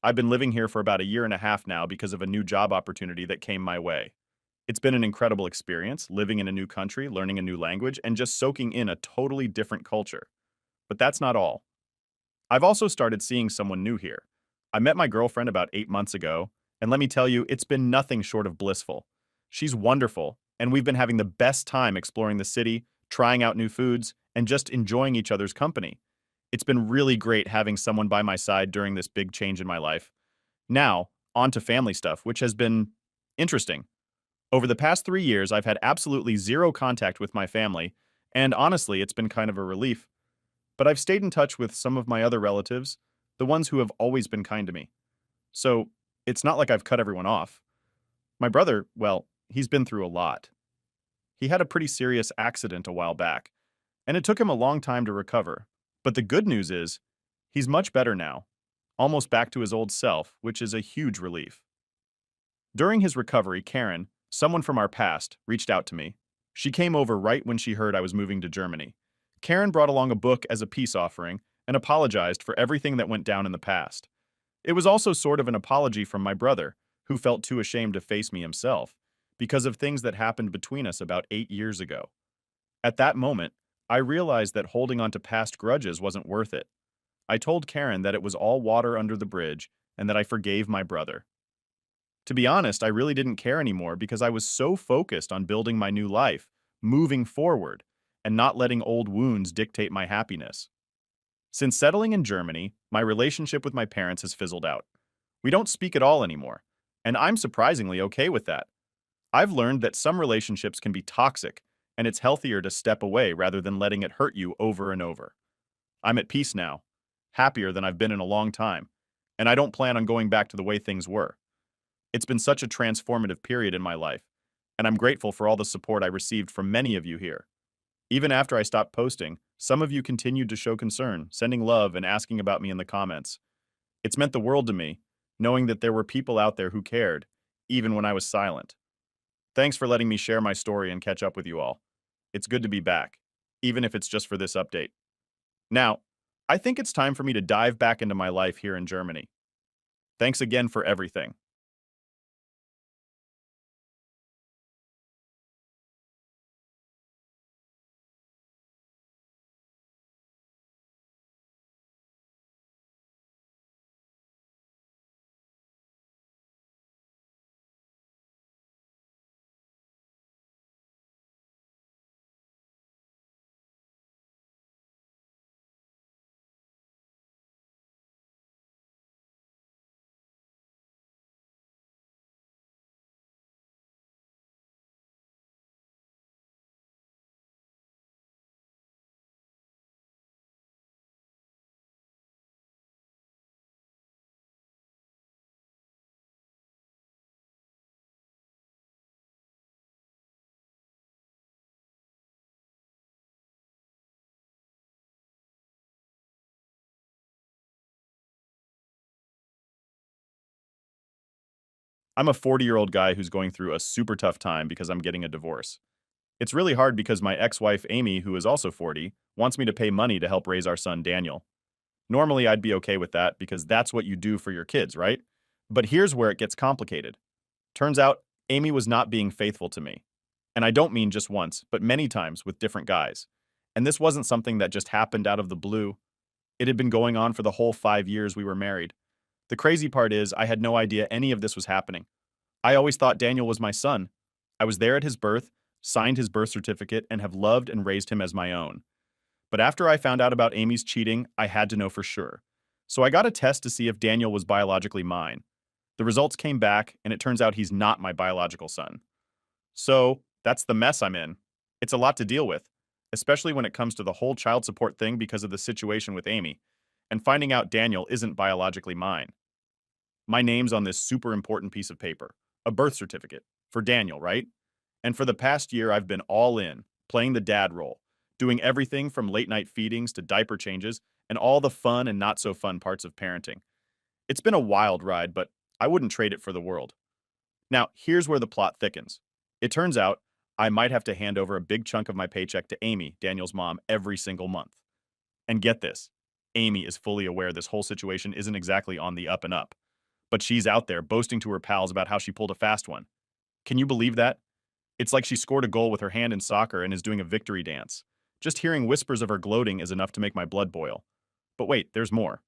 I've been living here for about a year and a half now because of a new job opportunity that came my way. It's been an incredible experience, living in a new country, learning a new language, and just soaking in a totally different culture. But that's not all. I've also started seeing someone new here. I met my girlfriend about 8 months ago, and let me tell you, it's been nothing short of blissful. She's wonderful, and we've been having the best time exploring the city, trying out new foods, and just enjoying each other's company. It's been really great having someone by my side during this big change in my life. Now, on to family stuff, which has been interesting. Over the past 3 years, I've had absolutely zero contact with my family, and honestly, it's been kind of a relief. But I've stayed in touch with some of my other relatives, the ones who have always been kind to me. So, it's not like I've cut everyone off. My brother, well, he's been through a lot. He had a pretty serious accident a while back, and it took him a long time to recover. But the good news is, he's much better now, almost back to his old self, which is a huge relief. During his recovery, Karen, someone from our past, reached out to me. She came over right when she heard I was moving to Germany. Karen brought along a book as a peace offering and apologized for everything that went down in the past. It was also sort of an apology from my brother, who felt too ashamed to face me himself, because of things that happened between us about 8 years ago. At that moment, I realized that holding on to past grudges wasn't worth it. I told Karen that it was all water under the bridge and that I forgave my brother. To be honest, I really didn't care anymore because I was so focused on building my new life, moving forward, and not letting old wounds dictate my happiness. Since settling in Germany, my relationship with my parents has fizzled out. We don't speak at all anymore, and I'm surprisingly okay with that. I've learned that some relationships can be toxic, and it's healthier to step away rather than letting it hurt you over and over. I'm at peace now, happier than I've been in a long time, and I don't plan on going back to the way things were. It's been such a transformative period in my life, and I'm grateful for all the support I received from many of you here. Even after I stopped posting, some of you continued to show concern, sending love and asking about me in the comments. It's meant the world to me, knowing that there were people out there who cared, even when I was silent. Thanks for letting me share my story and catch up with you all. It's good to be back, even if it's just for this update. Now, I think it's time for me to dive back into my life here in Germany. Thanks again for everything. I'm a 40-year-old guy who's going through a super tough time because I'm getting a divorce. It's really hard because my ex-wife, Amy, who is also 40, wants me to pay money to help raise our son, Daniel. Normally, I'd be okay with that because that's what you do for your kids, right? But here's where it gets complicated. Turns out, Amy was not being faithful to me. And I don't mean just once, but many times with different guys. And this wasn't something that just happened out of the blue. It had been going on for the whole 5 years we were married. The crazy part is, I had no idea any of this was happening. I always thought Daniel was my son. I was there at his birth, signed his birth certificate, and have loved and raised him as my own. But after I found out about Amy's cheating, I had to know for sure. So I got a test to see if Daniel was biologically mine. The results came back, and it turns out he's not my biological son. So that's the mess I'm in. It's a lot to deal with, especially when it comes to the whole child support thing because of the situation with Amy, and finding out Daniel isn't biologically mine. My name's on this super important piece of paper, a birth certificate, for Daniel, right? And for the past year, I've been all in, playing the dad role, doing everything from late night feedings to diaper changes and all the fun and not so fun parts of parenting. It's been a wild ride, but I wouldn't trade it for the world. Now, here's where the plot thickens. It turns out I might have to hand over a big chunk of my paycheck to Amy, Daniel's mom, every single month. And get this, Amy is fully aware this whole situation isn't exactly on the up and up, but she's out there boasting to her pals about how she pulled a fast one. Can you believe that? It's like she scored a goal with her hand in soccer and is doing a victory dance. Just hearing whispers of her gloating is enough to make my blood boil. But wait, there's more.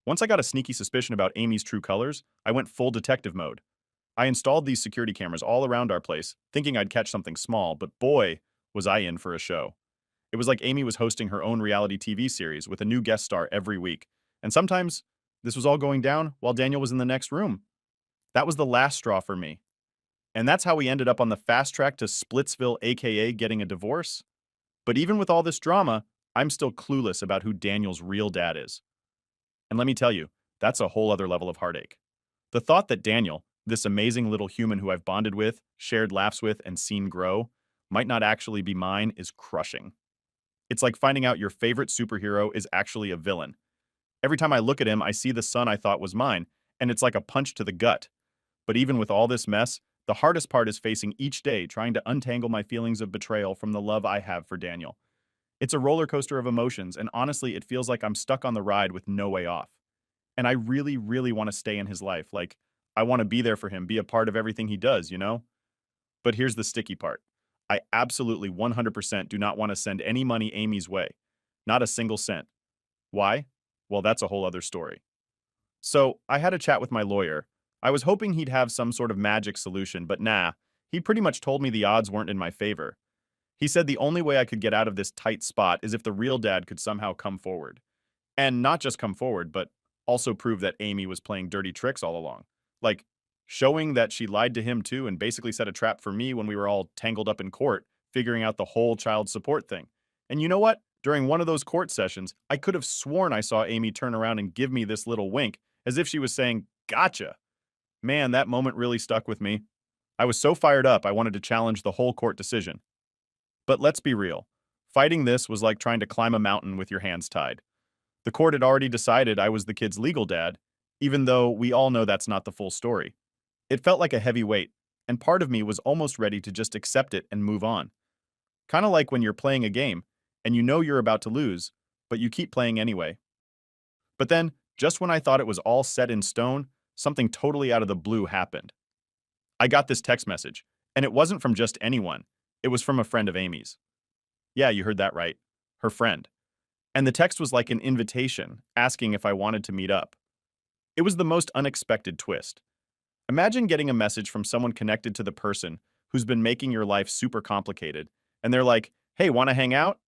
Once I got a sneaky suspicion about Amy's true colors, I went full detective mode. I installed these security cameras all around our place, thinking I'd catch something small, but boy, was I in for a show. It was like Amy was hosting her own reality TV series with a new guest star every week. And sometimes, this was all going down while Daniel was in the next room. That was the last straw for me. And that's how we ended up on the fast track to Splitsville, aka getting a divorce. But even with all this drama, I'm still clueless about who Daniel's real dad is. And let me tell you, that's a whole other level of heartache. The thought that Daniel, this amazing little human who I've bonded with, shared laughs with, and seen grow, might not actually be mine is crushing. It's like finding out your favorite superhero is actually a villain. Every time I look at him, I see the son I thought was mine, and it's like a punch to the gut. But even with all this mess, the hardest part is facing each day trying to untangle my feelings of betrayal from the love I have for Daniel. It's a roller coaster of emotions, and honestly, it feels like I'm stuck on the ride with no way off. And I really, really want to stay in his life. Like, I want to be there for him, be a part of everything he does, you know? But here's the sticky part. I absolutely 100% do not want to send any money Amy's way. Not a single cent. Why? Well, that's a whole other story. So, I had a chat with my lawyer. I was hoping he'd have some sort of magic solution, but nah, he pretty much told me the odds weren't in my favor. He said the only way I could get out of this tight spot is if the real dad could somehow come forward. And not just come forward, but also prove that Amy was playing dirty tricks all along. Like, showing that she lied to him too and basically set a trap for me when we were all tangled up in court, figuring out the whole child support thing. And you know what? During one of those court sessions, I could have sworn I saw Amy turn around and give me this little wink, as if she was saying, "Gotcha." Man, that moment really stuck with me. I was so fired up, I wanted to challenge the whole court decision. But let's be real. Fighting this was like trying to climb a mountain with your hands tied. The court had already decided I was the kid's legal dad, even though we all know that's not the full story. It felt like a heavy weight, and part of me was almost ready to just accept it and move on. Kind of like when you're playing a game, and you know you're about to lose, but you keep playing anyway. But then, just when I thought it was all set in stone, something totally out of the blue happened. I got this text message, and it wasn't from just anyone. It was from a friend of Amy's. Yeah, you heard that right. Her friend. And the text was like an invitation, asking if I wanted to meet up. It was the most unexpected twist. Imagine getting a message from someone connected to the person who's been making your life super complicated, and they're like, "Hey, want to hang out?"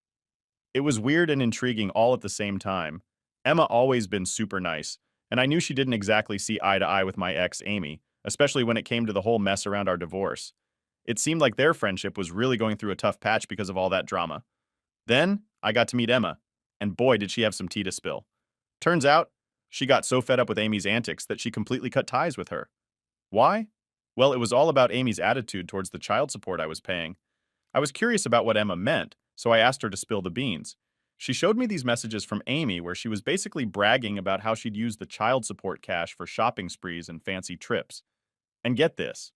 It was weird and intriguing all at the same time. Emma always been super nice, and I knew she didn't exactly see eye to eye with my ex, Amy, especially when it came to the whole mess around our divorce. It seemed like their friendship was really going through a tough patch because of all that drama. Then, I got to meet Emma, and boy, did she have some tea to spill. Turns out, she got so fed up with Amy's antics that she completely cut ties with her. Why? Well, it was all about Amy's attitude towards the child support I was paying. I was curious about what Emma meant, so I asked her to spill the beans. She showed me these messages from Amy where she was basically bragging about how she'd use the child support cash for shopping sprees and fancy trips. And get this.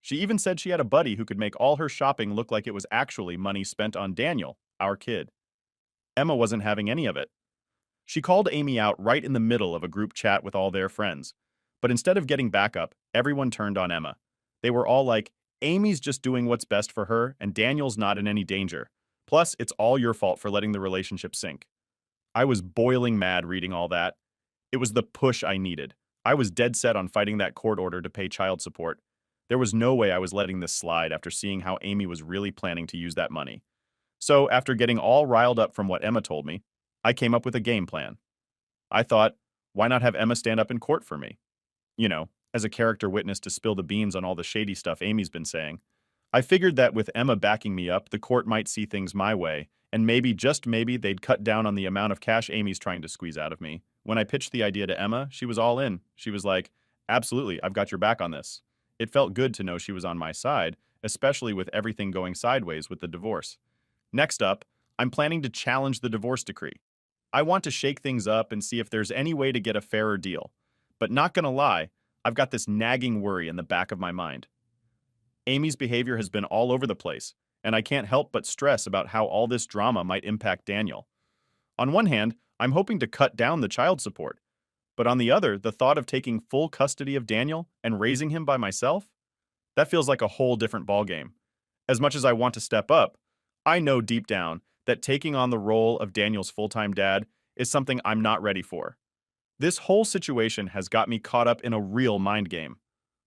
She even said she had a buddy who could make all her shopping look like it was actually money spent on Daniel, our kid. Emma wasn't having any of it. She called Amy out right in the middle of a group chat with all their friends. But instead of getting backup, everyone turned on Emma. They were all like, "Amy's just doing what's best for her, and Daniel's not in any danger. Plus, it's all your fault for letting the relationship sink." I was boiling mad reading all that. It was the push I needed. I was dead set on fighting that court order to pay child support. There was no way I was letting this slide after seeing how Amy was really planning to use that money. So, after getting all riled up from what Emma told me, I came up with a game plan. I thought, why not have Emma stand up in court for me? You know, as a character witness to spill the beans on all the shady stuff Amy's been saying. I figured that with Emma backing me up, the court might see things my way, and maybe, just maybe, they'd cut down on the amount of cash Amy's trying to squeeze out of me. When I pitched the idea to Emma, she was all in. She was like, "Absolutely, I've got your back on this." It felt good to know she was on my side, especially with everything going sideways with the divorce. Next up, I'm planning to challenge the divorce decree. I want to shake things up and see if there's any way to get a fairer deal. But not gonna lie, I've got this nagging worry in the back of my mind. Amy's behavior has been all over the place, and I can't help but stress about how all this drama might impact Daniel. On one hand, I'm hoping to cut down the child support, but on the other, the thought of taking full custody of Daniel and raising him by myself? That feels like a whole different ballgame. As much as I want to step up, I know deep down that taking on the role of Daniel's full-time dad is something I'm not ready for. This whole situation has got me caught up in a real mind game.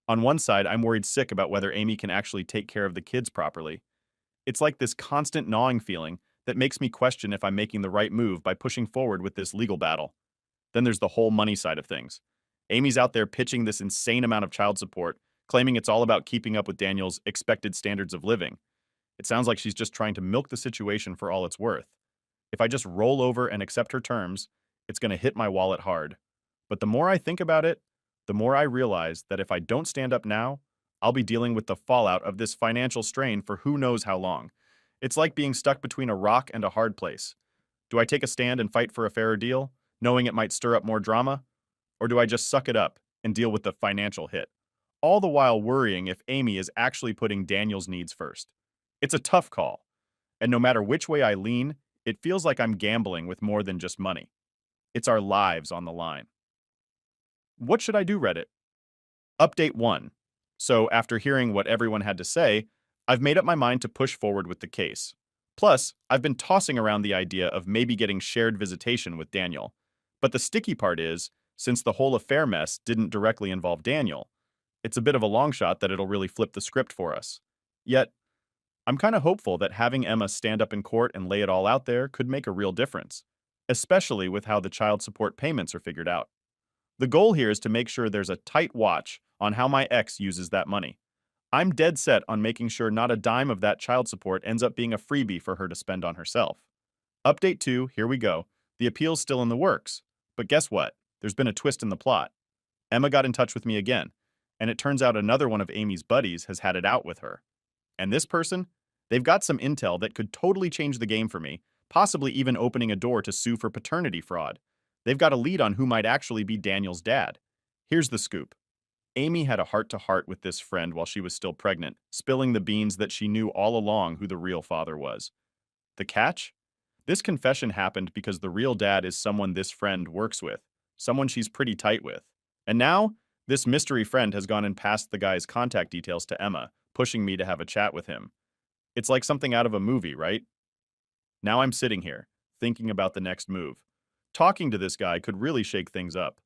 On one side, I'm worried sick about whether Amy can actually take care of the kids properly. It's like this constant gnawing feeling that makes me question if I'm making the right move by pushing forward with this legal battle. Then there's the whole money side of things. Amy's out there pitching this insane amount of child support, claiming it's all about keeping up with Daniel's expected standards of living. It sounds like she's just trying to milk the situation for all it's worth. If I just roll over and accept her terms, it's going to hit my wallet hard. But the more I think about it, the more I realize that if I don't stand up now, I'll be dealing with the fallout of this financial strain for who knows how long. It's like being stuck between a rock and a hard place. Do I take a stand and fight for a fairer deal, knowing it might stir up more drama? Or do I just suck it up and deal with the financial hit? All the while worrying if Amy is actually putting Daniel's needs first. It's a tough call, and no matter which way I lean, it feels like I'm gambling with more than just money. It's our lives on the line. What should I do, Reddit? Update 1. So, after hearing what everyone had to say, I've made up my mind to push forward with the case. Plus, I've been tossing around the idea of maybe getting shared visitation with Daniel. But the sticky part is, since the whole affair mess didn't directly involve Daniel, it's a bit of a long shot that it'll really flip the script for us. Yet, I'm kind of hopeful that having Emma stand up in court and lay it all out there could make a real difference, especially with how the child support payments are figured out. The goal here is to make sure there's a tight watch on how my ex uses that money. I'm dead set on making sure not a dime of that child support ends up being a freebie for her to spend on herself. Update 2, here we go. The appeal's still in the works. But guess what? There's been a twist in the plot. Emma got in touch with me again, and it turns out another one of Amy's buddies has had it out with her. And this person? They've got some intel that could totally change the game for me, possibly even opening a door to sue for paternity fraud. They've got a lead on who might actually be Daniel's dad. Here's the scoop. Amy had a heart-to-heart with this friend while she was still pregnant, spilling the beans that she knew all along who the real father was. The catch? This confession happened because the real dad is someone this friend works with, someone she's pretty tight with. And now, this mystery friend has gone and passed the guy's contact details to Emma, pushing me to have a chat with him. It's like something out of a movie, right? Now I'm sitting here, thinking about the next move. Talking to this guy could really shake things up.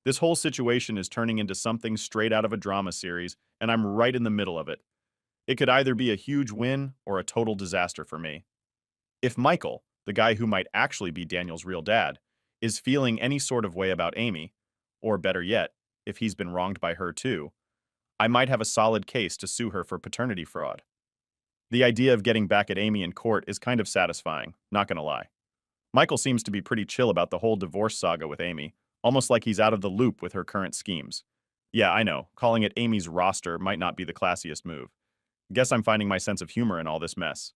This whole situation is turning into something straight out of a drama series, and I'm right in the middle of it. It could either be a huge win or a total disaster for me. If Michael, the guy who might actually be Daniel's real dad, is feeling any sort of way about Amy, or better yet, if he's been wronged by her too, I might have a solid case to sue her for paternity fraud. The idea of getting back at Amy in court is kind of satisfying, not gonna lie. Michael seems to be pretty chill about the whole divorce saga with Amy, almost like he's out of the loop with her current schemes. Yeah, I know, calling it Amy's roster might not be the classiest move. Guess I'm finding my sense of humor in all this mess.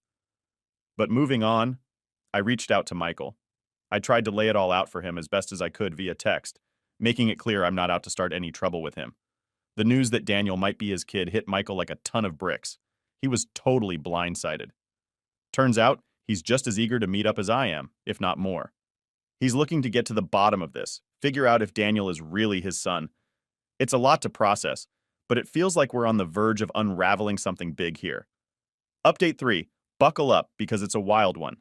But moving on, I reached out to Michael. I tried to lay it all out for him as best as I could via text, making it clear I'm not out to start any trouble with him. The news that Daniel might be his kid hit Michael like a ton of bricks. He was totally blindsided. Turns out, he's just as eager to meet up as I am, if not more. He's looking to get to the bottom of this, figure out if Daniel is really his son. It's a lot to process, but it feels like we're on the verge of unraveling something big here. Update 3. Buckle up, because it's a wild one.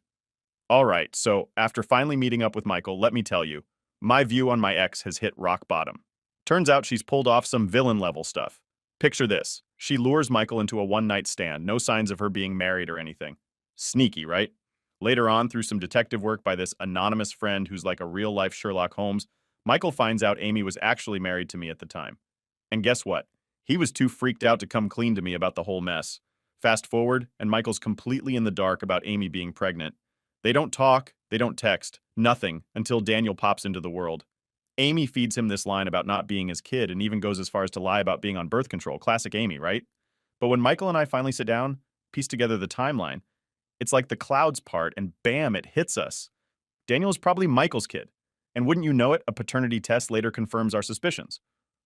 Alright, so after finally meeting up with Michael, let me tell you, my view on my ex has hit rock bottom. Turns out she's pulled off some villain-level stuff. Picture this. She lures Michael into a one-night stand, no signs of her being married or anything. Sneaky, right? Later on, through some detective work by this anonymous friend who's like a real-life Sherlock Holmes, Michael finds out Amy was actually married to me at the time. And guess what? He was too freaked out to come clean to me about the whole mess. Fast forward, and Michael's completely in the dark about Amy being pregnant. They don't talk, they don't text, nothing, until Daniel pops into the world. Amy feeds him this line about not being his kid and even goes as far as to lie about being on birth control. Classic Amy, right? But when Michael and I finally sit down, piece together the timeline, it's like the clouds part and bam, it hits us. Daniel is probably Michael's kid. And wouldn't you know it, a paternity test later confirms our suspicions.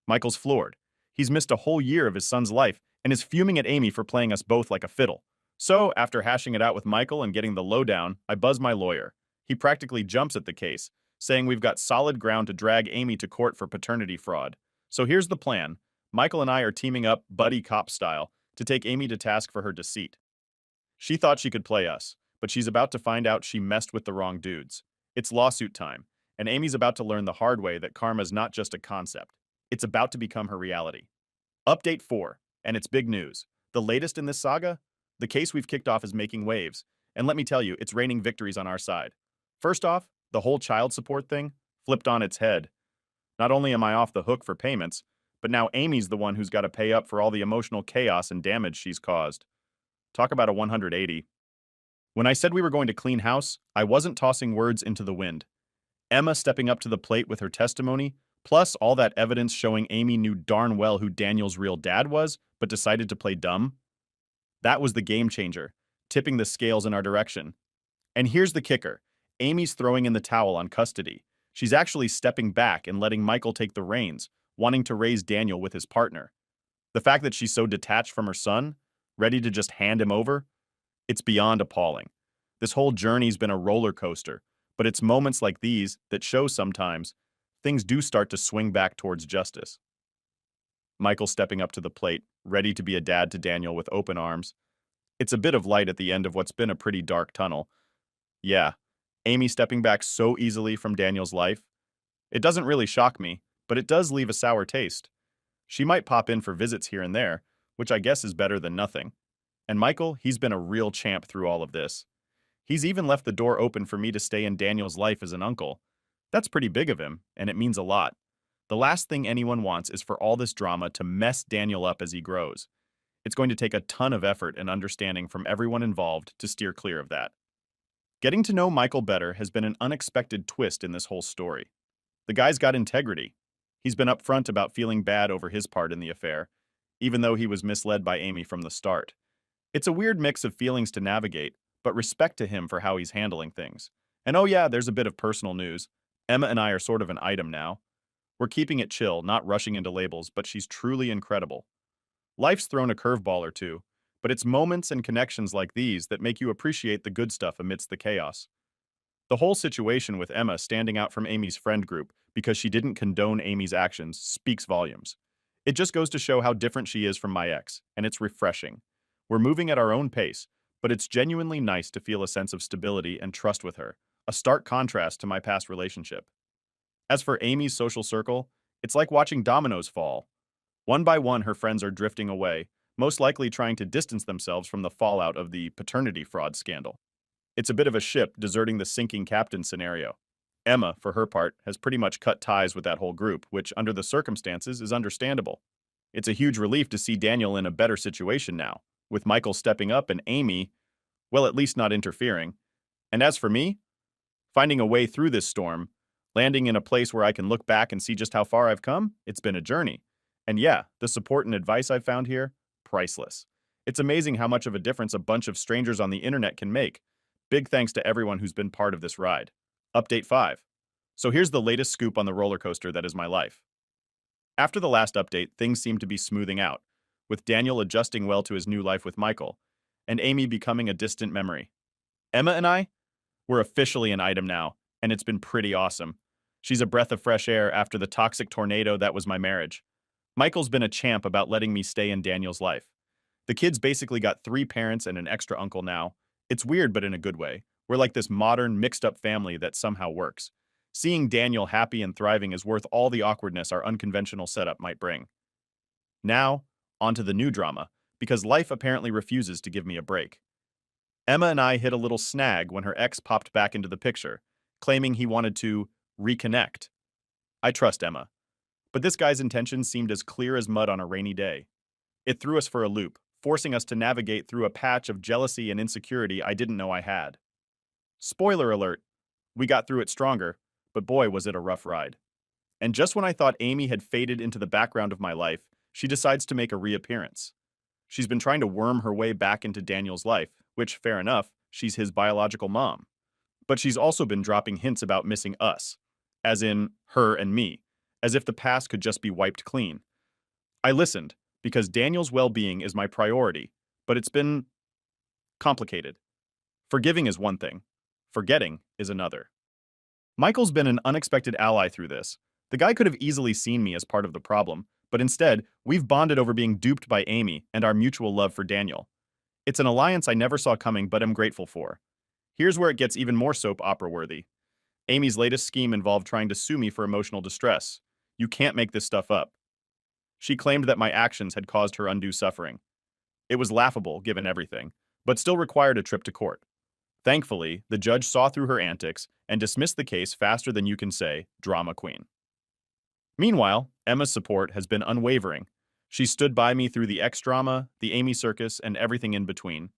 Michael's floored. He's missed a whole year of his son's life, and is fuming at Amy for playing us both like a fiddle. So, after hashing it out with Michael and getting the lowdown, I buzz my lawyer. He practically jumps at the case, saying we've got solid ground to drag Amy to court for paternity fraud. So here's the plan. Michael and I are teaming up, buddy cop style, to take Amy to task for her deceit. She thought she could play us, but she's about to find out she messed with the wrong dudes. It's lawsuit time, and Amy's about to learn the hard way that karma's not just a concept. It's about to become her reality. Update 4, and it's big news. The latest in this saga? The case we've kicked off is making waves, and let me tell you, it's raining victories on our side. First off, the whole child support thing flipped on its head. Not only am I off the hook for payments, but now Amy's the one who's got to pay up for all the emotional chaos and damage she's caused. Talk about a 180. When I said we were going to clean house, I wasn't tossing words into the wind. Emma stepping up to the plate with her testimony, plus all that evidence showing Amy knew darn well who Daniel's real dad was, but decided to play dumb. That was the game changer, tipping the scales in our direction. And here's the kicker. Amy's throwing in the towel on custody. She's actually stepping back and letting Michael take the reins, wanting to raise Daniel with his partner. The fact that she's so detached from her son, ready to just hand him over, it's beyond appalling. This whole journey's been a roller coaster, but it's moments like these that show sometimes things do start to swing back towards justice. Michael stepping up to the plate, ready to be a dad to Daniel with open arms. It's a bit of light at the end of what's been a pretty dark tunnel. Yeah, Amy stepping back so easily from Daniel's life. It doesn't really shock me, but it does leave a sour taste. She might pop in for visits here and there, which I guess is better than nothing. And Michael, he's been a real champ through all of this. He's even left the door open for me to stay in Daniel's life as an uncle. That's pretty big of him, and it means a lot. The last thing anyone wants is for all this drama to mess Daniel up as he grows. It's going to take a ton of effort and understanding from everyone involved to steer clear of that. Getting to know Michael better has been an unexpected twist in this whole story. The guy's got integrity. He's been upfront about feeling bad over his part in the affair, even though he was misled by Amy from the start. It's a weird mix of feelings to navigate, but respect to him for how he's handling things. And oh yeah, there's a bit of personal news. Emma and I are sort of an item now. We're keeping it chill, not rushing into labels, but she's truly incredible. Life's thrown a curveball or two, but it's moments and connections like these that make you appreciate the good stuff amidst the chaos. The whole situation with Emma standing out from Amy's friend group because she didn't condone Amy's actions speaks volumes. It just goes to show how different she is from my ex, and it's refreshing. We're moving at our own pace, but it's genuinely nice to feel a sense of stability and trust with her, a stark contrast to my past relationship. As for Amy's social circle, it's like watching dominoes fall. One by one, her friends are drifting away, most likely trying to distance themselves from the fallout of the paternity fraud scandal. It's a bit of a ship deserting the sinking captain scenario. Emma, for her part, has pretty much cut ties with that whole group, which, under the circumstances, is understandable. It's a huge relief to see Daniel in a better situation now, with Michael stepping up and Amy, well, at least not interfering. And as for me, finding a way through this storm, landing in a place where I can look back and see just how far I've come, it's been a journey. And yeah, the support and advice I've found here, priceless. It's amazing how much of a difference a bunch of strangers on the internet can make. Big thanks to everyone who's been part of this ride. Update 5. So here's the latest scoop on the roller coaster that is my life. After the last update, things seem to be smoothing out, with Daniel adjusting well to his new life with Michael, and Amy becoming a distant memory. Emma and I, we're officially an item now, and it's been pretty awesome. She's a breath of fresh air after the toxic tornado that was my marriage. Michael's been a champ about letting me stay in Daniel's life. The kids basically got 3 parents and an extra uncle now. It's weird, but in a good way. We're like this modern, mixed-up family that somehow works. Seeing Daniel happy and thriving is worth all the awkwardness our unconventional setup might bring. Now, onto the new drama, because life apparently refuses to give me a break. Emma and I hit a little snag when her ex popped back into the picture, claiming he wanted to reconnect. I trust Emma, but this guy's intentions seemed as clear as mud on a rainy day. It threw us for a loop, forcing us to navigate through a patch of jealousy and insecurity I didn't know I had. Spoiler alert, we got through it stronger, but boy was it a rough ride. And just when I thought Amy had faded into the background of my life, she decides to make a reappearance. She's been trying to worm her way back into Daniel's life, which, fair enough, she's his biological mom. But she's also been dropping hints about missing us, as in her and me, as if the past could just be wiped clean. I listened, because Daniel's well-being is my priority, but it's been complicated. Forgiving is one thing. Forgetting is another. Michael's been an unexpected ally through this. The guy could have easily seen me as part of the problem, but instead, we've bonded over being duped by Amy and our mutual love for Daniel. It's an alliance I never saw coming but am grateful for. Here's where it gets even more soap opera worthy. Amy's latest scheme involved trying to sue me for emotional distress. You can't make this stuff up. She claimed that my actions had caused her undue suffering. It was laughable, given everything, but still required a trip to court. Thankfully, the judge saw through her antics and dismissed the case faster than you can say, drama queen. Meanwhile, Emma's support has been unwavering. She stood by me through the X-drama, the Amy circus, and everything in between.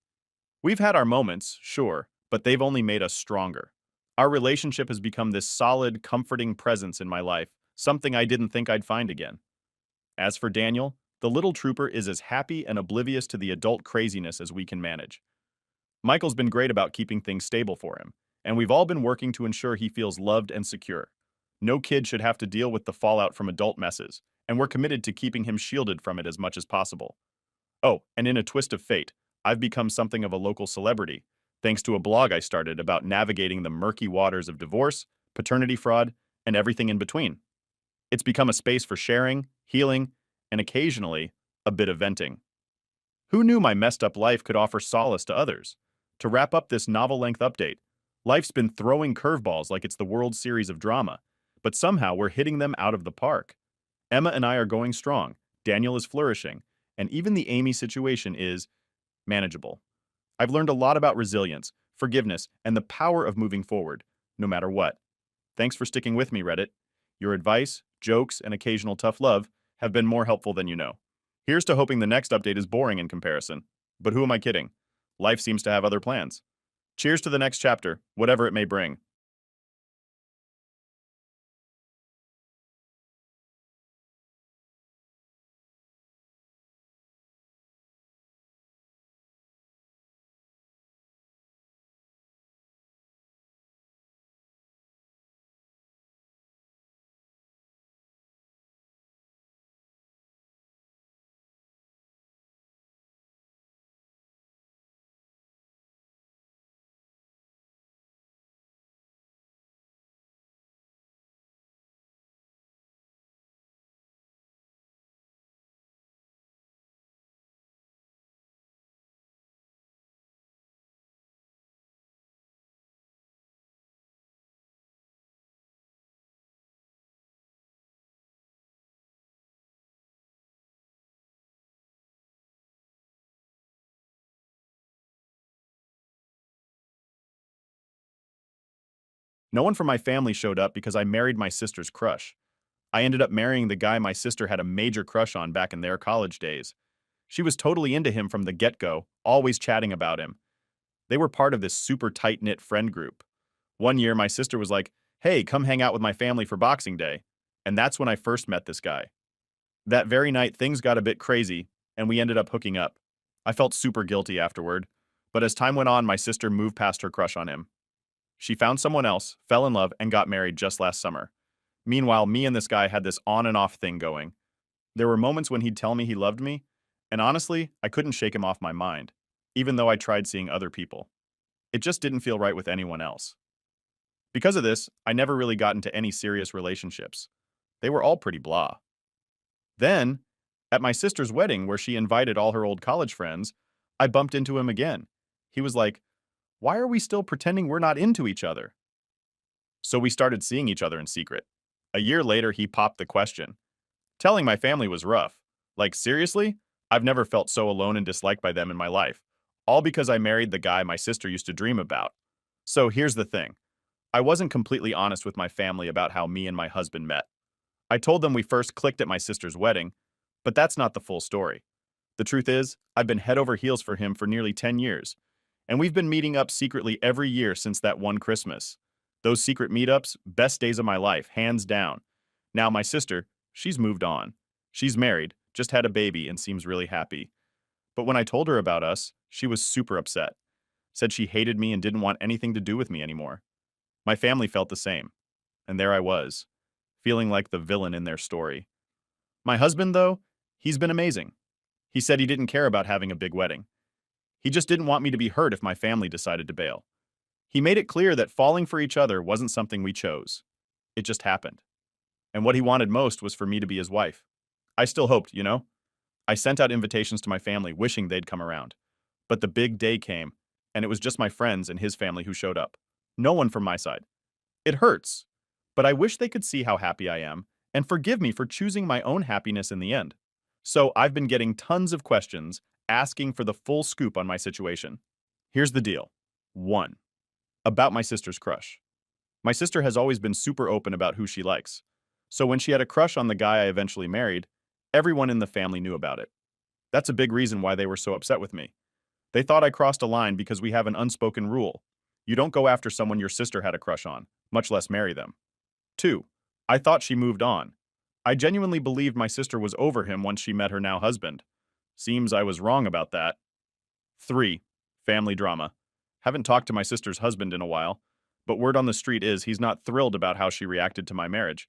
We've had our moments, sure, but they've only made us stronger. Our relationship has become this solid, comforting presence in my life, something I didn't think I'd find again. As for Daniel, the little trooper is as happy and oblivious to the adult craziness as we can manage. Michael's been great about keeping things stable for him, and we've all been working to ensure he feels loved and secure. No kid should have to deal with the fallout from adult messes, and we're committed to keeping him shielded from it as much as possible. Oh, and in a twist of fate, I've become something of a local celebrity, thanks to a blog I started about navigating the murky waters of divorce, paternity fraud, and everything in between. It's become a space for sharing, healing, and occasionally, a bit of venting. Who knew my messed up life could offer solace to others? To wrap up this novel-length update, life's been throwing curveballs like it's the World Series of drama, but somehow we're hitting them out of the park. Emma and I are going strong, Daniel is flourishing, and even the Amy situation is manageable. I've learned a lot about resilience, forgiveness, and the power of moving forward, no matter what. Thanks for sticking with me, Reddit. Your advice, jokes, and occasional tough love have been more helpful than you know. Here's to hoping the next update is boring in comparison. But who am I kidding? Life seems to have other plans. Cheers to the next chapter, whatever it may bring. No one from my family showed up because I married my sister's crush. I ended up marrying the guy my sister had a major crush on back in their college days. She was totally into him from the get-go, always chatting about him. They were part of this super tight-knit friend group. One year, my sister was like, "Hey, come hang out with my family for Boxing Day." And that's when I first met this guy. That very night, things got a bit crazy, and we ended up hooking up. I felt super guilty afterward, but as time went on, my sister moved past her crush on him. She found someone else, fell in love, and got married just last summer. Meanwhile, me and this guy had this on and off thing going. There were moments when he'd tell me he loved me, and honestly, I couldn't shake him off my mind, even though I tried seeing other people. It just didn't feel right with anyone else. Because of this, I never really got into any serious relationships. They were all pretty blah. Then, at my sister's wedding, where she invited all her old college friends, I bumped into him again. He was like, "Why are we still pretending we're not into each other?" So we started seeing each other in secret. A year later, he popped the question. Telling my family was rough. Like, seriously? I've never felt so alone and disliked by them in my life. All because I married the guy my sister used to dream about. So here's the thing. I wasn't completely honest with my family about how me and my husband met. I told them we first clicked at my sister's wedding, but that's not the full story. The truth is, I've been head over heels for him for nearly 10 years, and we've been meeting up secretly every year since that one Christmas. Those secret meetups, best days of my life, hands down. Now my sister, she's moved on. She's married, just had a baby, and seems really happy. But when I told her about us, she was super upset. Said she hated me and didn't want anything to do with me anymore. My family felt the same. And there I was, feeling like the villain in their story. My husband, though, he's been amazing. He said he didn't care about having a big wedding. He just didn't want me to be hurt if my family decided to bail. He made it clear that falling for each other wasn't something we chose. It just happened. And what he wanted most was for me to be his wife. I still hoped, you know? I sent out invitations to my family, wishing they'd come around. But the big day came, and it was just my friends and his family who showed up. No one from my side. It hurts, but I wish they could see how happy I am and forgive me for choosing my own happiness in the end. So I've been getting tons of questions asking for the full scoop on my situation. Here's the deal. 1. About my sister's crush. My sister has always been super open about who she likes. So when she had a crush on the guy I eventually married, everyone in the family knew about it. That's a big reason why they were so upset with me. They thought I crossed a line because we have an unspoken rule. You don't go after someone your sister had a crush on, much less marry them. 2. I thought she moved on. I genuinely believed my sister was over him once she met her now husband. Seems I was wrong about that. 3. Family drama. Haven't talked to my sister's husband in a while, but word on the street is he's not thrilled about how she reacted to my marriage.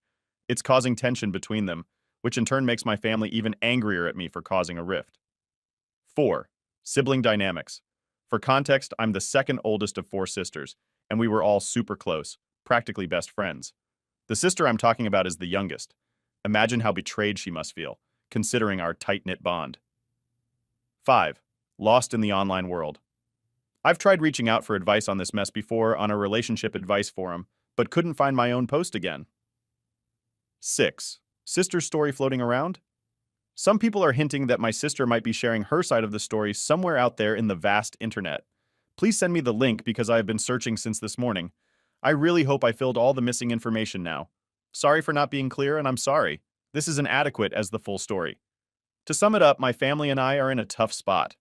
It's causing tension between them, which in turn makes my family even angrier at me for causing a rift. 4. Sibling dynamics. For context, I'm the second oldest of 4 sisters, and we were all super close, practically best friends. The sister I'm talking about is the youngest. Imagine how betrayed she must feel, considering our tight-knit bond. 5. Lost in the online world. I've tried reaching out for advice on this mess before on a relationship advice forum, but couldn't find my own post again. 6. Sister's story floating around? Some people are hinting that my sister might be sharing her side of the story somewhere out there in the vast internet. Please send me the link because I have been searching since this morning. I really hope I filled all the missing information now. Sorry for not being clear, and I'm sorry. This is inadequate as the full story. To sum it up, my family and I are in a tough spot.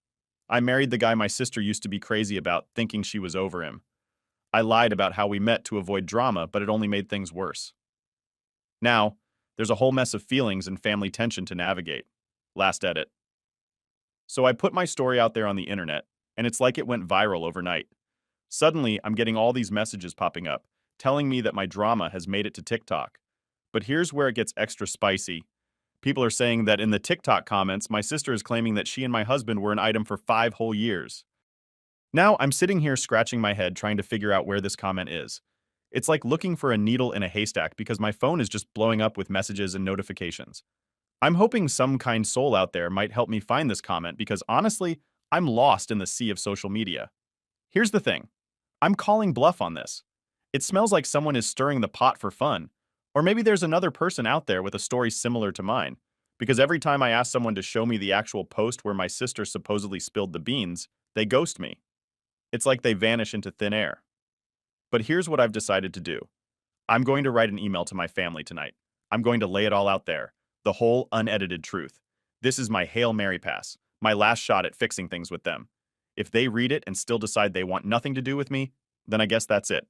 I married the guy my sister used to be crazy about, thinking she was over him. I lied about how we met to avoid drama, but it only made things worse. Now, there's a whole mess of feelings and family tension to navigate. Last edit. So I put my story out there on the internet, and it's like it went viral overnight. Suddenly, I'm getting all these messages popping up, telling me that my drama has made it to TikTok. But here's where it gets extra spicy. People are saying that in the TikTok comments, my sister is claiming that she and my husband were an item for 5 whole years. Now, I'm sitting here scratching my head trying to figure out where this comment is. It's like looking for a needle in a haystack because my phone is just blowing up with messages and notifications. I'm hoping some kind soul out there might help me find this comment because honestly, I'm lost in the sea of social media. Here's the thing. I'm calling bluff on this. It smells like someone is stirring the pot for fun. Or maybe there's another person out there with a story similar to mine. Because every time I ask someone to show me the actual post where my sister supposedly spilled the beans, they ghost me. It's like they vanish into thin air. But here's what I've decided to do. I'm going to write an email to my family tonight. I'm going to lay it all out there. The whole unedited truth. This is my Hail Mary pass, my last shot at fixing things with them. If they read it and still decide they want nothing to do with me, then I guess that's it.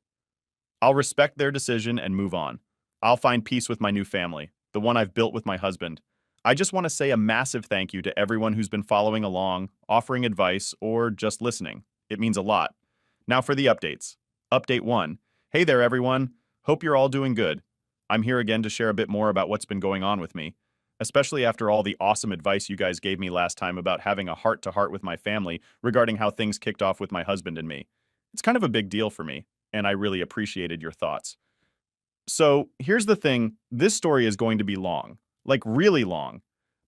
I'll respect their decision and move on. I'll find peace with my new family, the one I've built with my husband. I just want to say a massive thank you to everyone who's been following along, offering advice, or just listening. It means a lot. Now for the updates. Update 1. Hey there, everyone. Hope you're all doing good. I'm here again to share a bit more about what's been going on with me, especially after all the awesome advice you guys gave me last time about having a heart-to-heart with my family regarding how things kicked off with my husband and me. It's kind of a big deal for me, and I really appreciated your thoughts. So, here's the thing, this story is going to be long, like really long.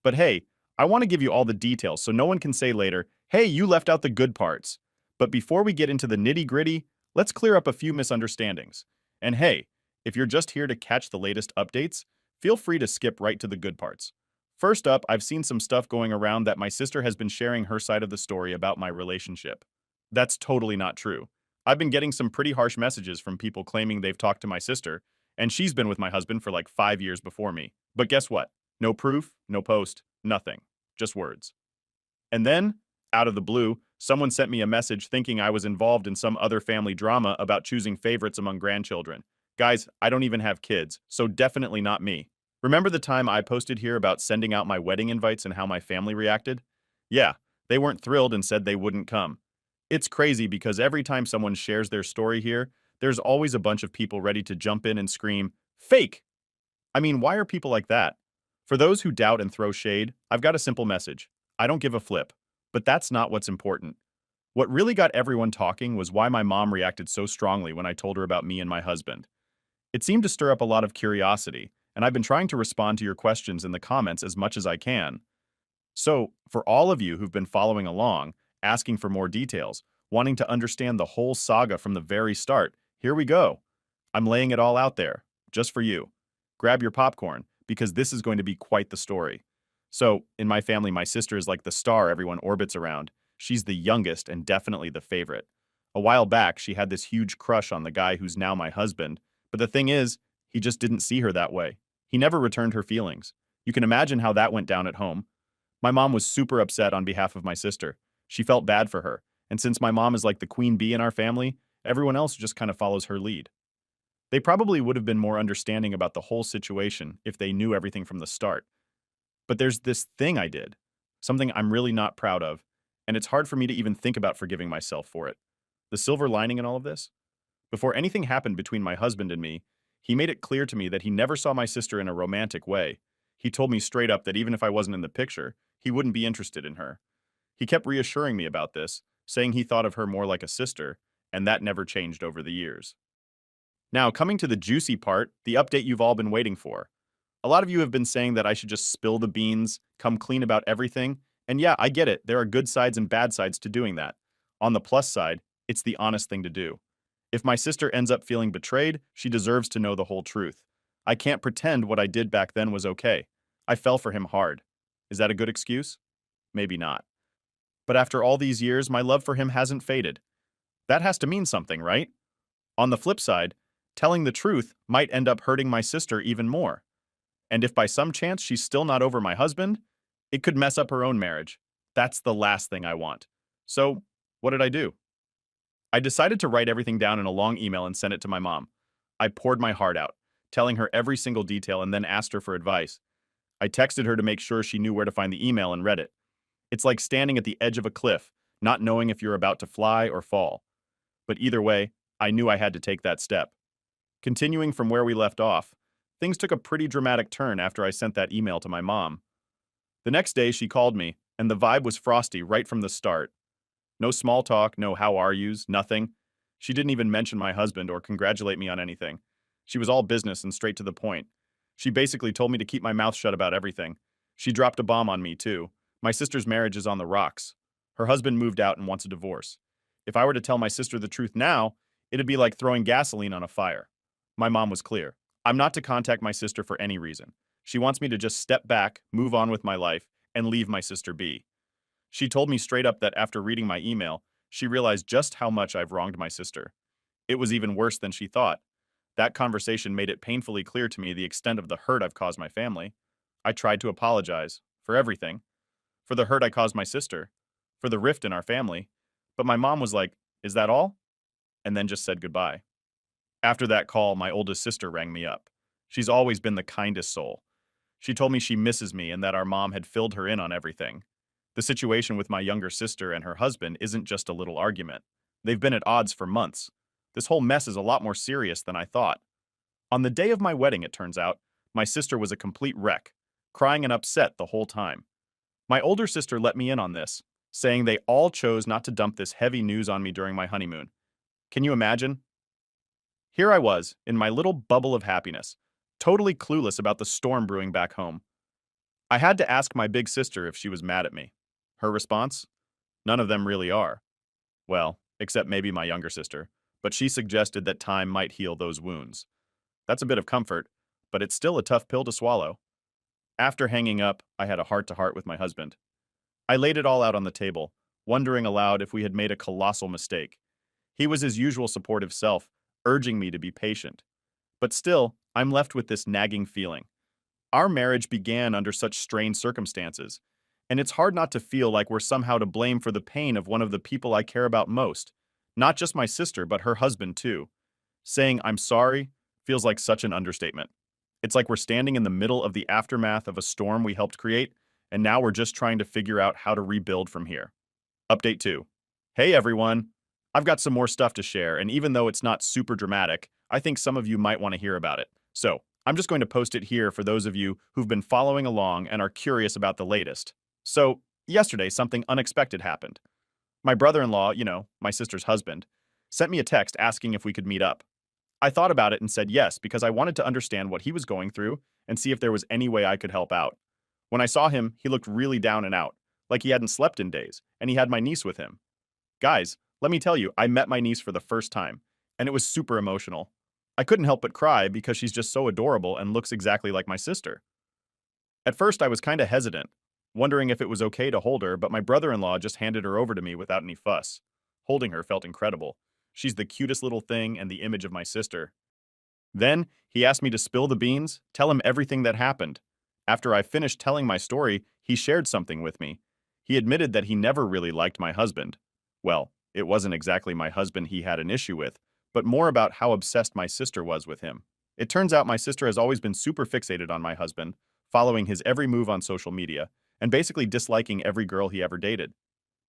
But hey, I want to give you all the details so no one can say later, hey, you left out the good parts. But before we get into the nitty-gritty, let's clear up a few misunderstandings. And hey, if you're just here to catch the latest updates, feel free to skip right to the good parts. First up, I've seen some stuff going around that my sister has been sharing her side of the story about my relationship. That's totally not true. I've been getting some pretty harsh messages from people claiming they've talked to my sister, and she's been with my husband for like 5 years before me. But guess what? No proof, no post, nothing. Just words. And then, out of the blue, someone sent me a message thinking I was involved in some other family drama about choosing favorites among grandchildren. Guys, I don't even have kids, so definitely not me. Remember the time I posted here about sending out my wedding invites and how my family reacted? Yeah, they weren't thrilled and said they wouldn't come. It's crazy because every time someone shares their story here, there's always a bunch of people ready to jump in and scream, "Fake!" I mean, why are people like that? For those who doubt and throw shade, I've got a simple message. I don't give a flip. But that's not what's important. What really got everyone talking was why my mom reacted so strongly when I told her about me and my husband. It seemed to stir up a lot of curiosity, and I've been trying to respond to your questions in the comments as much as I can. So, for all of you who've been following along, asking for more details, wanting to understand the whole saga from the very start, here we go. I'm laying it all out there, just for you. Grab your popcorn, because this is going to be quite the story. So, in my family, my sister is like the star everyone orbits around. She's the youngest and definitely the favorite. A while back, she had this huge crush on the guy who's now my husband, but the thing is, he just didn't see her that way. He never returned her feelings. You can imagine how that went down at home. My mom was super upset on behalf of my sister. She felt bad for her, and since my mom is like the queen bee in our family, everyone else just kind of follows her lead. They probably would have been more understanding about the whole situation if they knew everything from the start. But there's this thing I did, something I'm really not proud of, and it's hard for me to even think about forgiving myself for it. The silver lining in all of this? Before anything happened between my husband and me, he made it clear to me that he never saw my sister in a romantic way. He told me straight up that even if I wasn't in the picture, he wouldn't be interested in her. He kept reassuring me about this, saying he thought of her more like a sister, and that never changed over the years. Now, coming to the juicy part, the update you've all been waiting for. A lot of you have been saying that I should just spill the beans, come clean about everything, and yeah, I get it, there are good sides and bad sides to doing that. On the plus side, it's the honest thing to do. If my sister ends up feeling betrayed, she deserves to know the whole truth. I can't pretend what I did back then was okay. I fell for him hard. Is that a good excuse? Maybe not. But after all these years, my love for him hasn't faded. That has to mean something, right? On the flip side, telling the truth might end up hurting my sister even more. And if by some chance she's still not over my husband, it could mess up her own marriage. That's the last thing I want. So, what did I do? I decided to write everything down in a long email and send it to my mom. I poured my heart out, telling her every single detail and then asked her for advice. I texted her to make sure she knew where to find the email and read it. It's like standing at the edge of a cliff, not knowing if you're about to fly or fall. But either way, I knew I had to take that step. Continuing from where we left off, things took a pretty dramatic turn after I sent that email to my mom. The next day, she called me, and the vibe was frosty right from the start. No small talk, no how are yous, nothing. She didn't even mention my husband or congratulate me on anything. She was all business and straight to the point. She basically told me to keep my mouth shut about everything. She dropped a bomb on me, too. My sister's marriage is on the rocks. Her husband moved out and wants a divorce. If I were to tell my sister the truth now, it'd be like throwing gasoline on a fire. My mom was clear. I'm not to contact my sister for any reason. She wants me to just step back, move on with my life, and leave my sister be. She told me straight up that after reading my email, she realized just how much I've wronged my sister. It was even worse than she thought. That conversation made it painfully clear to me the extent of the hurt I've caused my family. I tried to apologize for everything, for the hurt I caused my sister, for the rift in our family. But my mom was like, "Is that all?" And then just said goodbye. After that call, my oldest sister rang me up. She's always been the kindest soul. She told me she misses me and that our mom had filled her in on everything. The situation with my younger sister and her husband isn't just a little argument. They've been at odds for months. This whole mess is a lot more serious than I thought. On the day of my wedding, it turns out, my sister was a complete wreck, crying and upset the whole time. My older sister let me in on this, saying they all chose not to dump this heavy news on me during my honeymoon. Can you imagine? Here I was, in my little bubble of happiness, totally clueless about the storm brewing back home. I had to ask my big sister if she was mad at me. Her response? None of them really are. Well, except maybe my younger sister, but she suggested that time might heal those wounds. That's a bit of comfort, but it's still a tough pill to swallow. After hanging up, I had a heart-to-heart with my husband. I laid it all out on the table, wondering aloud if we had made a colossal mistake. He was his usual supportive self, urging me to be patient. But still, I'm left with this nagging feeling. Our marriage began under such strained circumstances, and it's hard not to feel like we're somehow to blame for the pain of one of the people I care about most. Not just my sister, but her husband too. Saying I'm sorry feels like such an understatement. It's like we're standing in the middle of the aftermath of a storm we helped create, and now we're just trying to figure out how to rebuild from here. Update 2. Hey everyone! I've got some more stuff to share, and even though it's not super dramatic, I think some of you might want to hear about it. So, I'm just going to post it here for those of you who've been following along and are curious about the latest. So, Yesterday, something unexpected happened. My brother-in-law, my sister's husband, sent me a text asking if we could meet up. I thought about it and said yes because I wanted to understand what he was going through and see if there was any way I could help out. When I saw him, he looked really down and out, like he hadn't slept in days, and he had my niece with him. Guys, let me tell you, I met my niece for the first time, and it was super emotional. I couldn't help but cry because she's just so adorable and looks exactly like my sister. At first, I was kind of hesitant, wondering if it was okay to hold her, but my brother-in-law just handed her over to me without any fuss. Holding her felt incredible. She's the cutest little thing and the image of my sister. Then, he asked me to spill the beans, tell him everything that happened. After I finished telling my story, he shared something with me. He admitted that he never really liked my husband. Well, it wasn't exactly my husband he had an issue with, but more about how obsessed my sister was with him. It turns out my sister has always been super fixated on my husband, following his every move on social media, and basically disliking every girl he ever dated.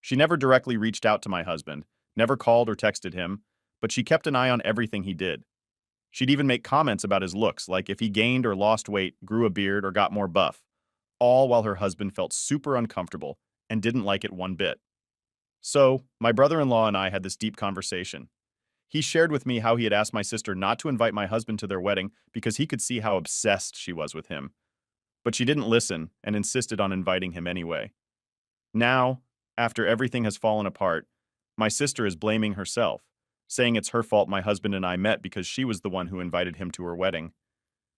She never directly reached out to my husband, never called or texted him, but she kept an eye on everything he did. She'd even make comments about his looks, like if he gained or lost weight, grew a beard, or got more buff, all while her husband felt super uncomfortable and didn't like it one bit. So, my brother-in-law and I had this deep conversation. He shared with me how he had asked my sister not to invite my husband to their wedding because he could see how obsessed she was with him. But she didn't listen and insisted on inviting him anyway. Now, after everything has fallen apart, my sister is blaming herself, saying it's her fault my husband and I met because she was the one who invited him to her wedding.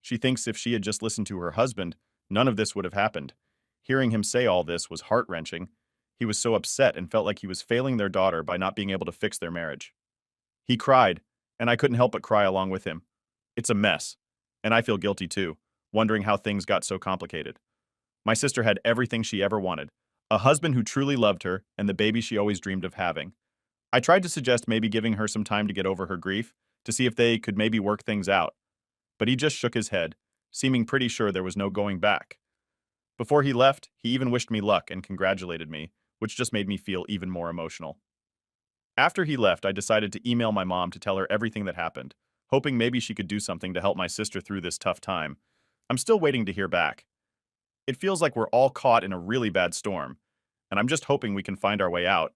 She thinks if she had just listened to her husband, none of this would have happened. Hearing him say all this was heart-wrenching. He was so upset and felt like he was failing their daughter by not being able to fix their marriage. He cried, and I couldn't help but cry along with him. It's a mess, and I feel guilty too, wondering how things got so complicated. My sister had everything she ever wanted, a husband who truly loved her, and the baby she always dreamed of having. I tried to suggest maybe giving her some time to get over her grief, to see if they could maybe work things out, but he just shook his head, seeming pretty sure there was no going back. Before he left, he even wished me luck and congratulated me, which just made me feel even more emotional. After he left, I decided to email my mom to tell her everything that happened, hoping maybe she could do something to help my sister through this tough time. I'm still waiting to hear back. It feels like we're all caught in a really bad storm, and I'm just hoping we can find our way out.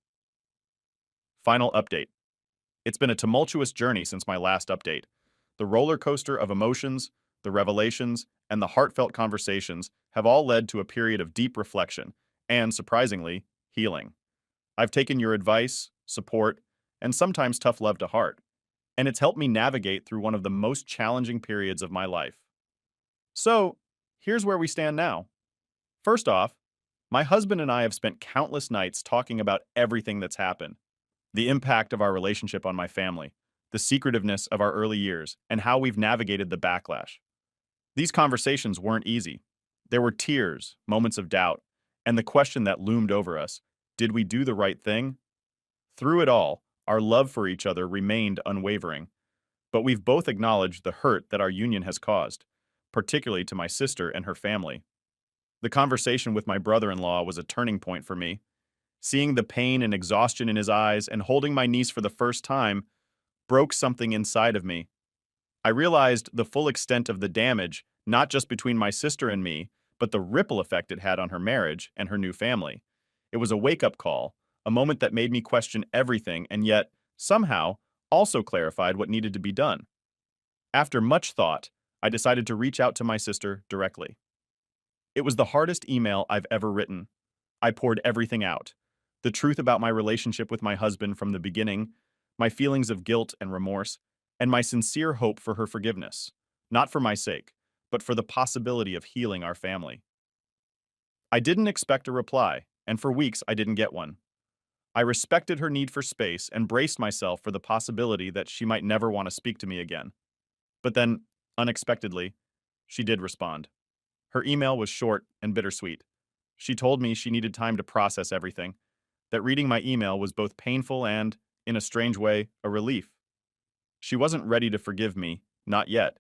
Final update. It's been a tumultuous journey since my last update. The roller coaster of emotions, the revelations, and the heartfelt conversations have all led to a period of deep reflection and, surprisingly, healing. I've taken your advice, support, and sometimes tough love to heart, and it's helped me navigate through one of the most challenging periods of my life. So, here's where we stand now. First off, my husband and I have spent countless nights talking about everything that's happened, the impact of our relationship on my family, the secretiveness of our early years, and how we've navigated the backlash. These conversations weren't easy. There were tears, moments of doubt, and the question that loomed over us: did we do the right thing? Through it all, our love for each other remained unwavering, but we've both acknowledged the hurt that our union has caused, particularly to my sister and her family. The conversation with my brother-in-law was a turning point for me. Seeing the pain and exhaustion in his eyes and holding my niece for the first time broke something inside of me. I realized the full extent of the damage, not just between my sister and me, but the ripple effect it had on her marriage and her new family. It was a wake-up call, a moment that made me question everything and yet, somehow, also clarified what needed to be done. After much thought, I decided to reach out to my sister directly. It was the hardest email I've ever written. I poured everything out: the truth about my relationship with my husband from the beginning, my feelings of guilt and remorse, and my sincere hope for her forgiveness, not for my sake, but for the possibility of healing our family. I didn't expect a reply, and for weeks I didn't get one. I respected her need for space and braced myself for the possibility that she might never want to speak to me again. But then, unexpectedly, she did respond. Her email was short and bittersweet. She told me she needed time to process everything, that reading my email was both painful and, in a strange way, a relief. She wasn't ready to forgive me, not yet,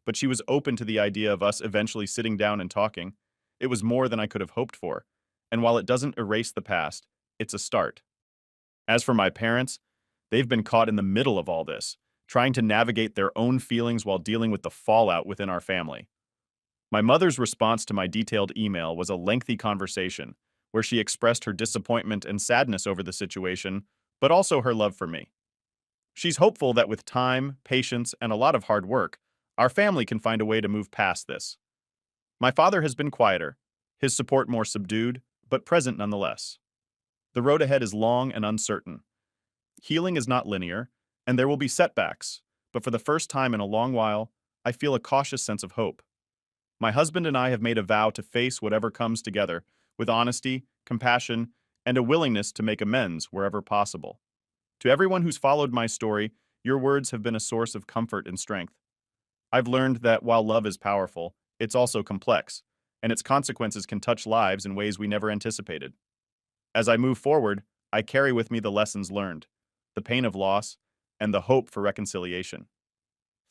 but she was open to the idea of us eventually sitting down and talking. It was more than I could have hoped for, and while it doesn't erase the past, it's a start. As for my parents, they've been caught in the middle of all this, trying to navigate their own feelings while dealing with the fallout within our family. My mother's response to my detailed email was a lengthy conversation, where she expressed her disappointment and sadness over the situation, but also her love for me. She's hopeful that with time, patience, and a lot of hard work, our family can find a way to move past this. My father has been quieter, his support more subdued, but present nonetheless. The road ahead is long and uncertain. Healing is not linear, and there will be setbacks, but for the first time in a long while, I feel a cautious sense of hope. My husband and I have made a vow to face whatever comes together with honesty, compassion, and a willingness to make amends wherever possible. To everyone who's followed my story, your words have been a source of comfort and strength. I've learned that while love is powerful, it's also complex, and its consequences can touch lives in ways we never anticipated. As I move forward, I carry with me the lessons learned, the pain of loss, and the hope for reconciliation.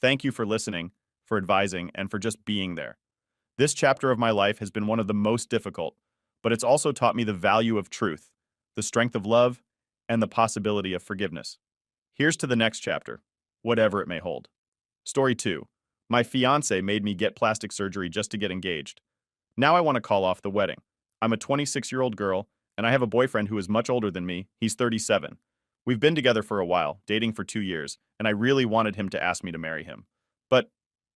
Thank you for listening, for advising, and for just being there. This chapter of my life has been one of the most difficult, but it's also taught me the value of truth, the strength of love, and the possibility of forgiveness. Here's to the next chapter, whatever it may hold. Story 2. My fiance made me get plastic surgery just to get engaged. Now I want to call off the wedding. I'm a 26-year-old girl, and I have a boyfriend who is much older than me. He's 37. We've been together for a while, dating for 2 years, and I really wanted him to ask me to marry him. But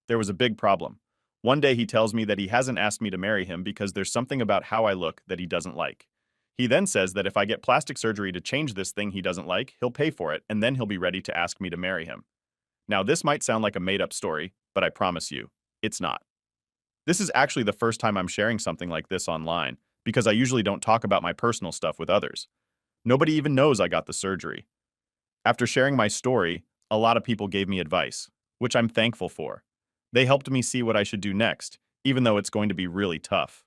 there was a big problem. One day he tells me that he hasn't asked me to marry him because there's something about how I look that he doesn't like. He then says that if I get plastic surgery to change this thing he doesn't like, he'll pay for it, and then he'll be ready to ask me to marry him. Now, this might sound like a made-up story, but I promise you, it's not. This is actually the first time I'm sharing something like this online, because I usually don't talk about my personal stuff with others. Nobody even knows I got the surgery. After sharing my story, a lot of people gave me advice, which I'm thankful for. They helped me see what I should do next, even though it's going to be really tough.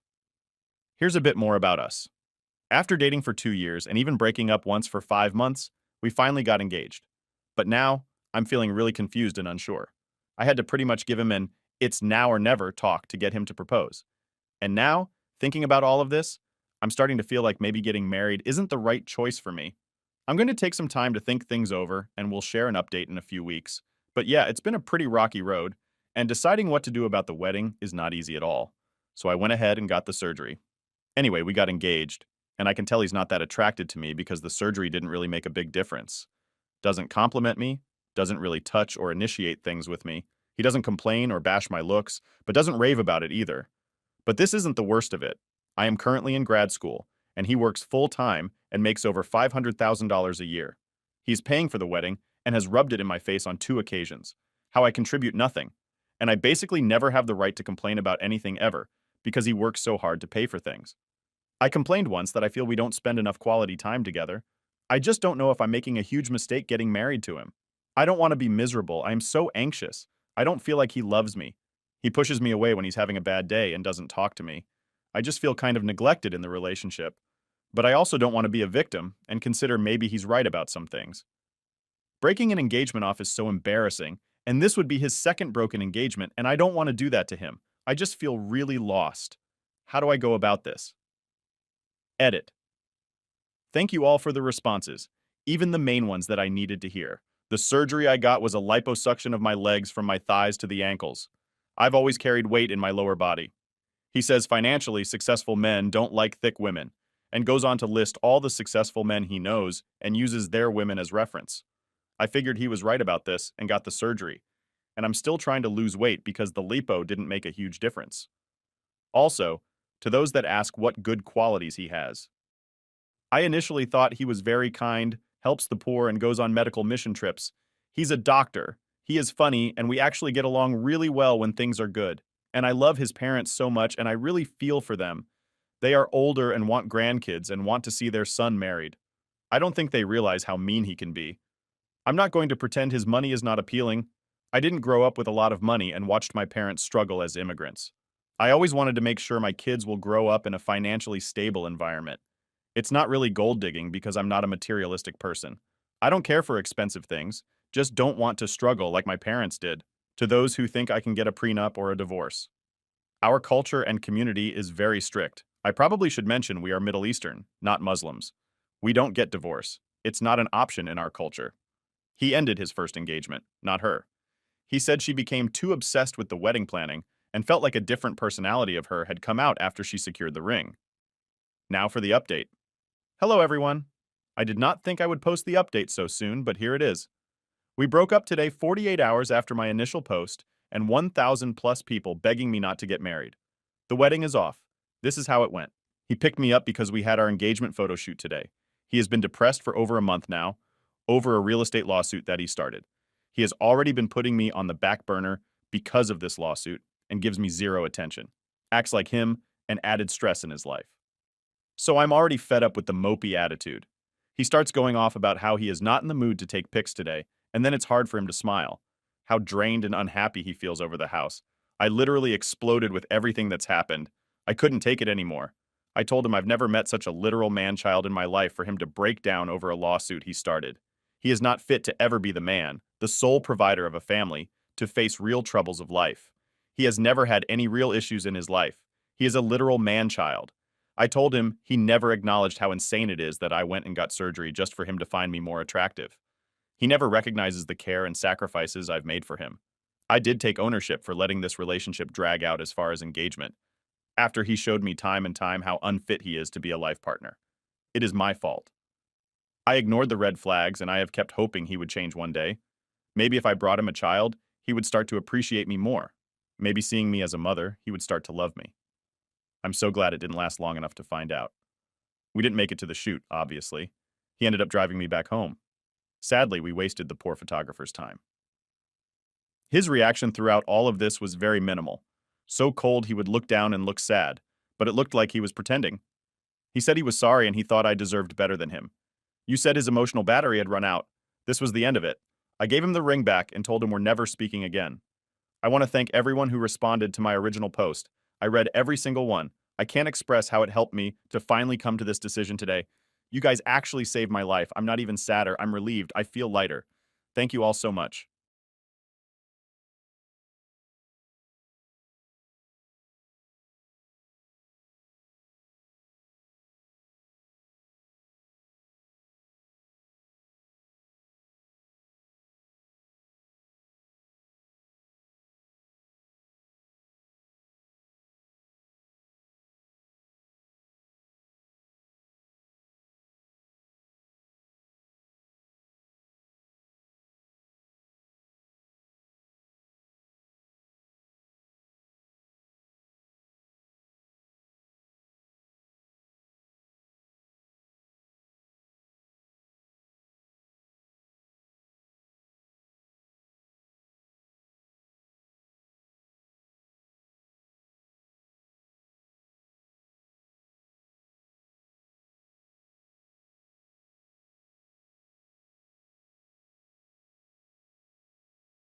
Here's a bit more about us. After dating for 2 years and even breaking up once for 5 months, we finally got engaged. But now, I'm feeling really confused and unsure. I had to pretty much give him an "it's now or never" talk to get him to propose. And now, thinking about all of this, I'm starting to feel like maybe getting married isn't the right choice for me. I'm going to take some time to think things over, and we'll share an update in a few weeks. But yeah, it's been a pretty rocky road, and deciding what to do about the wedding is not easy at all. So I went ahead and got the surgery. Anyway, we got engaged, and I can tell he's not that attracted to me because the surgery didn't really make a big difference. Doesn't compliment me, doesn't really touch or initiate things with me. He doesn't complain or bash my looks, but doesn't rave about it either. But this isn't the worst of it. I am currently in grad school, and he works full-time and makes over $500,000 a year. He's paying for the wedding and has rubbed it in my face on 2 occasions. How I contribute nothing. And I basically never have the right to complain about anything ever, because he works so hard to pay for things. I complained once that I feel we don't spend enough quality time together. I just don't know if I'm making a huge mistake getting married to him. I don't want to be miserable. I am so anxious. I don't feel like he loves me. He pushes me away when he's having a bad day and doesn't talk to me. I just feel kind of neglected in the relationship. But I also don't want to be a victim and consider maybe he's right about some things. Breaking an engagement off is so embarrassing, and this would be his second broken engagement, and I don't want to do that to him. I just feel really lost. How do I go about this? Edit. Thank you all for the responses, even the main ones that I needed to hear. The surgery I got was a liposuction of my legs from my thighs to the ankles. I've always carried weight in my lower body. He says financially successful men don't like thick women, and goes on to list all the successful men he knows and uses their women as reference. I figured he was right about this and got the surgery, and I'm still trying to lose weight because the lipo didn't make a huge difference. Also, to those that ask what good qualities he has. I initially thought he was very kind, helps the poor, and goes on medical mission trips. He's a doctor. He is funny, and we actually get along really well when things are good. And I love his parents so much, and I really feel for them. They are older and want grandkids and want to see their son married. I don't think they realize how mean he can be. I'm not going to pretend his money is not appealing. I didn't grow up with a lot of money and watched my parents struggle as immigrants. I always wanted to make sure my kids will grow up in a financially stable environment. It's not really gold digging because I'm not a materialistic person. I don't care for expensive things, just don't want to struggle like my parents did, to those who think I can get a prenup or a divorce. Our culture and community is very strict. I probably should mention we are Middle Eastern, not Muslims. We don't get divorce. It's not an option in our culture. He ended his first engagement, not her. He said she became too obsessed with the wedding planning and felt like a different personality of her had come out after she secured the ring. Now for the update. Hello, everyone. I did not think I would post the update so soon, but here it is. We broke up today 48 hours after my initial post, and 1,000 plus people begging me not to get married. The wedding is off. This is how it went. He picked me up because we had our engagement photo shoot today. He has been depressed for over a month now, over a real estate lawsuit that he started. He has already been putting me on the back burner because of this lawsuit and gives me zero attention. Acts like him and added stress in his life. So I'm already fed up with the mopey attitude. He starts going off about how he is not in the mood to take pics today, and then it's hard for him to smile. How drained and unhappy he feels over the house. I literally exploded with everything that's happened. I couldn't take it anymore. I told him I've never met such a literal man-child in my life for him to break down over a lawsuit he started. He is not fit to ever be the man, the sole provider of a family, to face real troubles of life. He has never had any real issues in his life. He is a literal man-child. I told him he never acknowledged how insane it is that I went and got surgery just for him to find me more attractive. He never recognizes the care and sacrifices I've made for him. I did take ownership for letting this relationship drag out as far as engagement, after he showed me time and time how unfit he is to be a life partner. It is my fault. I ignored the red flags, and I have kept hoping he would change one day. Maybe if I brought him a child, he would start to appreciate me more. Maybe seeing me as a mother, he would start to love me. I'm so glad it didn't last long enough to find out. We didn't make it to the shoot, obviously. He ended up driving me back home. Sadly, we wasted the poor photographer's time. His reaction throughout all of this was very minimal. So cold he would look down and look sad, but it looked like he was pretending. He said he was sorry and he thought I deserved better than him. You said his emotional battery had run out. This was the end of it. I gave him the ring back and told him we're never speaking again. I want to thank everyone who responded to my original post. I read every single one. I can't express how it helped me to finally come to this decision today. You guys actually saved my life. I'm not even sadder. I'm relieved. I feel lighter. Thank you all so much.